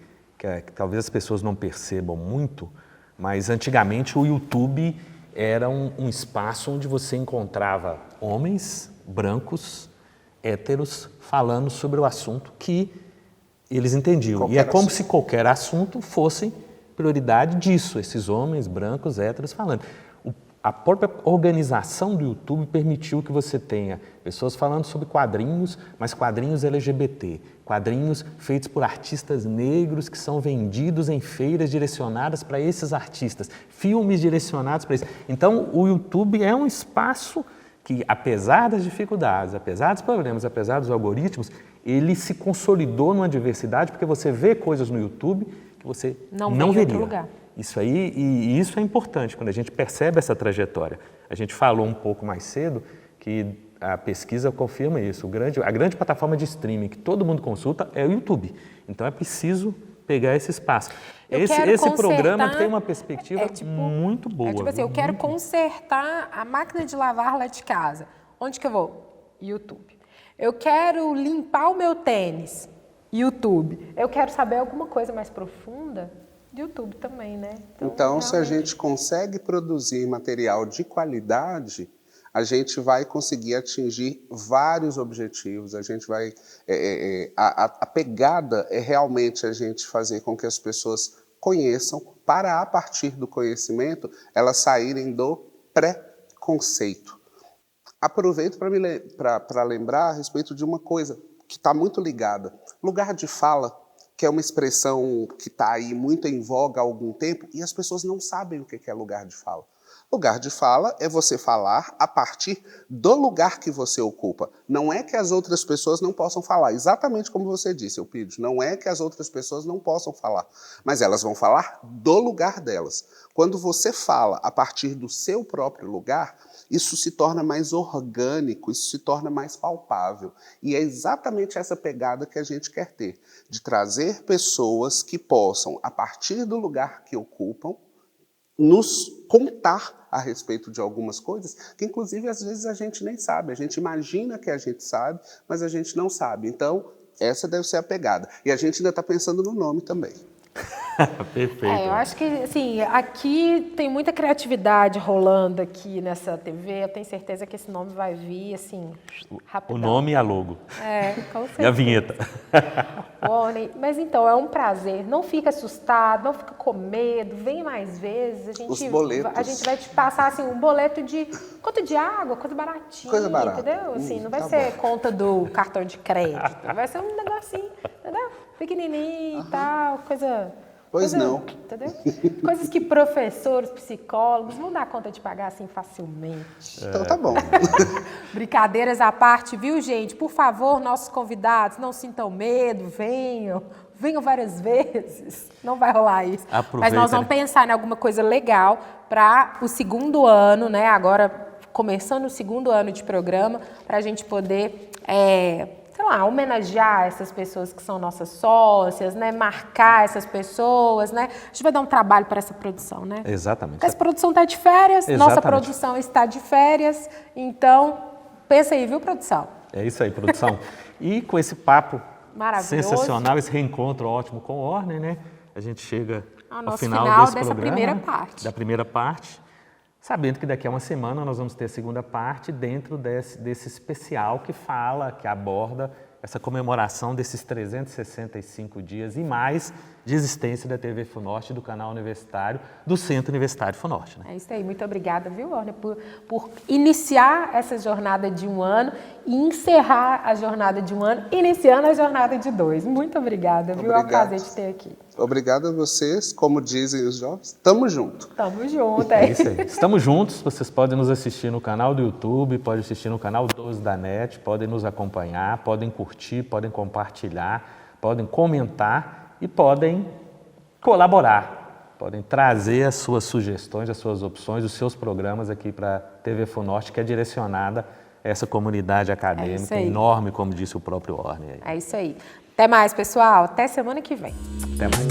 Speaker 1: talvez as pessoas não percebam muito, mas antigamente o YouTube era um espaço onde você encontrava homens brancos, héteros, falando sobre o assunto que eles entendiam. E é como se qualquer assunto fosse prioridade disso, esses homens brancos, héteros falando. a própria organização do YouTube permitiu que você tenha pessoas falando sobre quadrinhos, mas quadrinhos LGBT, quadrinhos feitos por artistas negros que são vendidos em feiras direcionadas para esses artistas, filmes direcionados para isso. Então, o YouTube é um espaço que, apesar das dificuldades, apesar dos problemas, apesar dos algoritmos, ele se consolidou numa diversidade, porque você vê coisas no YouTube que você não veria. Outro lugar. Isso aí, e isso é importante, quando a gente percebe essa trajetória. A gente falou um pouco mais cedo que a pesquisa confirma isso. A grande plataforma de streaming que todo mundo consulta é o YouTube. Então é preciso pegar esse espaço. Esse programa tem uma perspectiva muito boa.
Speaker 2: Tipo assim, eu quero consertar a máquina de lavar lá de casa. Onde que eu vou? YouTube. Eu quero limpar o meu tênis. YouTube. Eu quero saber alguma coisa mais profunda. YouTube também, né?
Speaker 12: Então se a gente consegue produzir material de qualidade, a gente vai conseguir atingir vários objetivos. A gente vai... a pegada é realmente a gente fazer com que as pessoas conheçam, para, a partir do conhecimento, elas saírem do pré-conceito. Aproveito para lembrar a respeito de uma coisa que está muito ligada. Lugar de fala, que é uma expressão que está aí muito em voga há algum tempo, e as pessoas não sabem o que é lugar de fala. Lugar de fala é você falar a partir do lugar que você ocupa. Não é que as outras pessoas não possam falar, exatamente como você disse, Eupídio, não é que as outras pessoas não possam falar, mas elas vão falar do lugar delas. Quando você fala a partir do seu próprio lugar, isso se torna mais orgânico, isso se torna mais palpável. E é exatamente essa pegada que a gente quer ter, de trazer pessoas que possam, a partir do lugar que ocupam, nos contar a respeito de algumas coisas que, inclusive, às vezes a gente nem sabe. A gente imagina que a gente sabe, mas a gente não sabe. Então, essa deve ser a pegada. E a gente ainda está pensando no nome também.
Speaker 1: Perfeito.
Speaker 2: Eu acho que, assim, aqui tem muita criatividade rolando aqui nessa TV. Eu tenho certeza que esse nome vai vir, assim, rapidão.
Speaker 1: O nome e a logo.
Speaker 2: Com certeza.
Speaker 1: E a vinheta.
Speaker 2: Mas então, é um prazer. Não fica assustado, não fica com medo. Vem mais vezes.
Speaker 12: Os boletos.
Speaker 2: A gente vai te passar, assim, um boleto de conta de água, coisa baratinha.
Speaker 12: Coisa barata.
Speaker 2: Entendeu? Assim, não vai ser conta do cartão de crédito. Vai ser um negocinho, entendeu? Pequenininho e tal, coisa...
Speaker 12: Pois não.
Speaker 2: Entendeu? Coisas que professores, psicólogos vão dar conta de pagar assim facilmente.
Speaker 12: Então tá bom.
Speaker 2: Brincadeiras à parte, viu, gente? Por favor, nossos convidados, não sintam medo, venham várias vezes. Não vai rolar isso.
Speaker 1: Aproveita,
Speaker 2: mas nós vamos pensar em alguma coisa legal para o segundo ano, né? Agora, começando o segundo ano de programa, para a gente poder... sei lá, homenagear essas pessoas que são nossas sócias, né? Marcar essas pessoas, né? A gente vai dar um trabalho para essa produção, né?
Speaker 1: Exatamente.
Speaker 2: Essa produção está de férias,
Speaker 1: Exatamente.
Speaker 2: Nossa produção está de férias, então pensa aí, viu, produção?
Speaker 1: É isso aí, produção. E com esse papo
Speaker 2: maravilhoso,
Speaker 1: sensacional, esse reencontro ótimo com o Orne, né? A gente chega ao final desse
Speaker 2: dessa
Speaker 1: programa,
Speaker 2: primeira parte.
Speaker 1: Da primeira parte. Sabendo que daqui a uma semana nós vamos ter a segunda parte dentro desse especial que aborda essa comemoração desses 365 dias e mais de existência da TV FUNORTE, do canal universitário, do Centro Universitário FUNORTE. Né?
Speaker 2: É isso aí, muito obrigada, viu, Orne, por iniciar essa jornada de um ano e encerrar a jornada de um ano, iniciando a jornada de 2. Muito obrigada, viu?
Speaker 12: Obrigado.
Speaker 2: É um prazer te ter aqui.
Speaker 12: Obrigado a vocês, como dizem os jovens, tamo junto.
Speaker 2: Tamo junto,
Speaker 1: é isso aí. Estamos juntos, vocês podem nos assistir no canal do YouTube, podem assistir no canal 12 da NET, podem nos acompanhar, podem curtir, podem compartilhar, podem comentar e podem colaborar, podem trazer as suas sugestões, as suas opções, os seus programas aqui para a TV FUNORTE, que é direcionada a essa comunidade acadêmica enorme, como disse o próprio Orne.
Speaker 2: É isso aí. Até mais, pessoal. Até semana que vem.
Speaker 1: Até mais.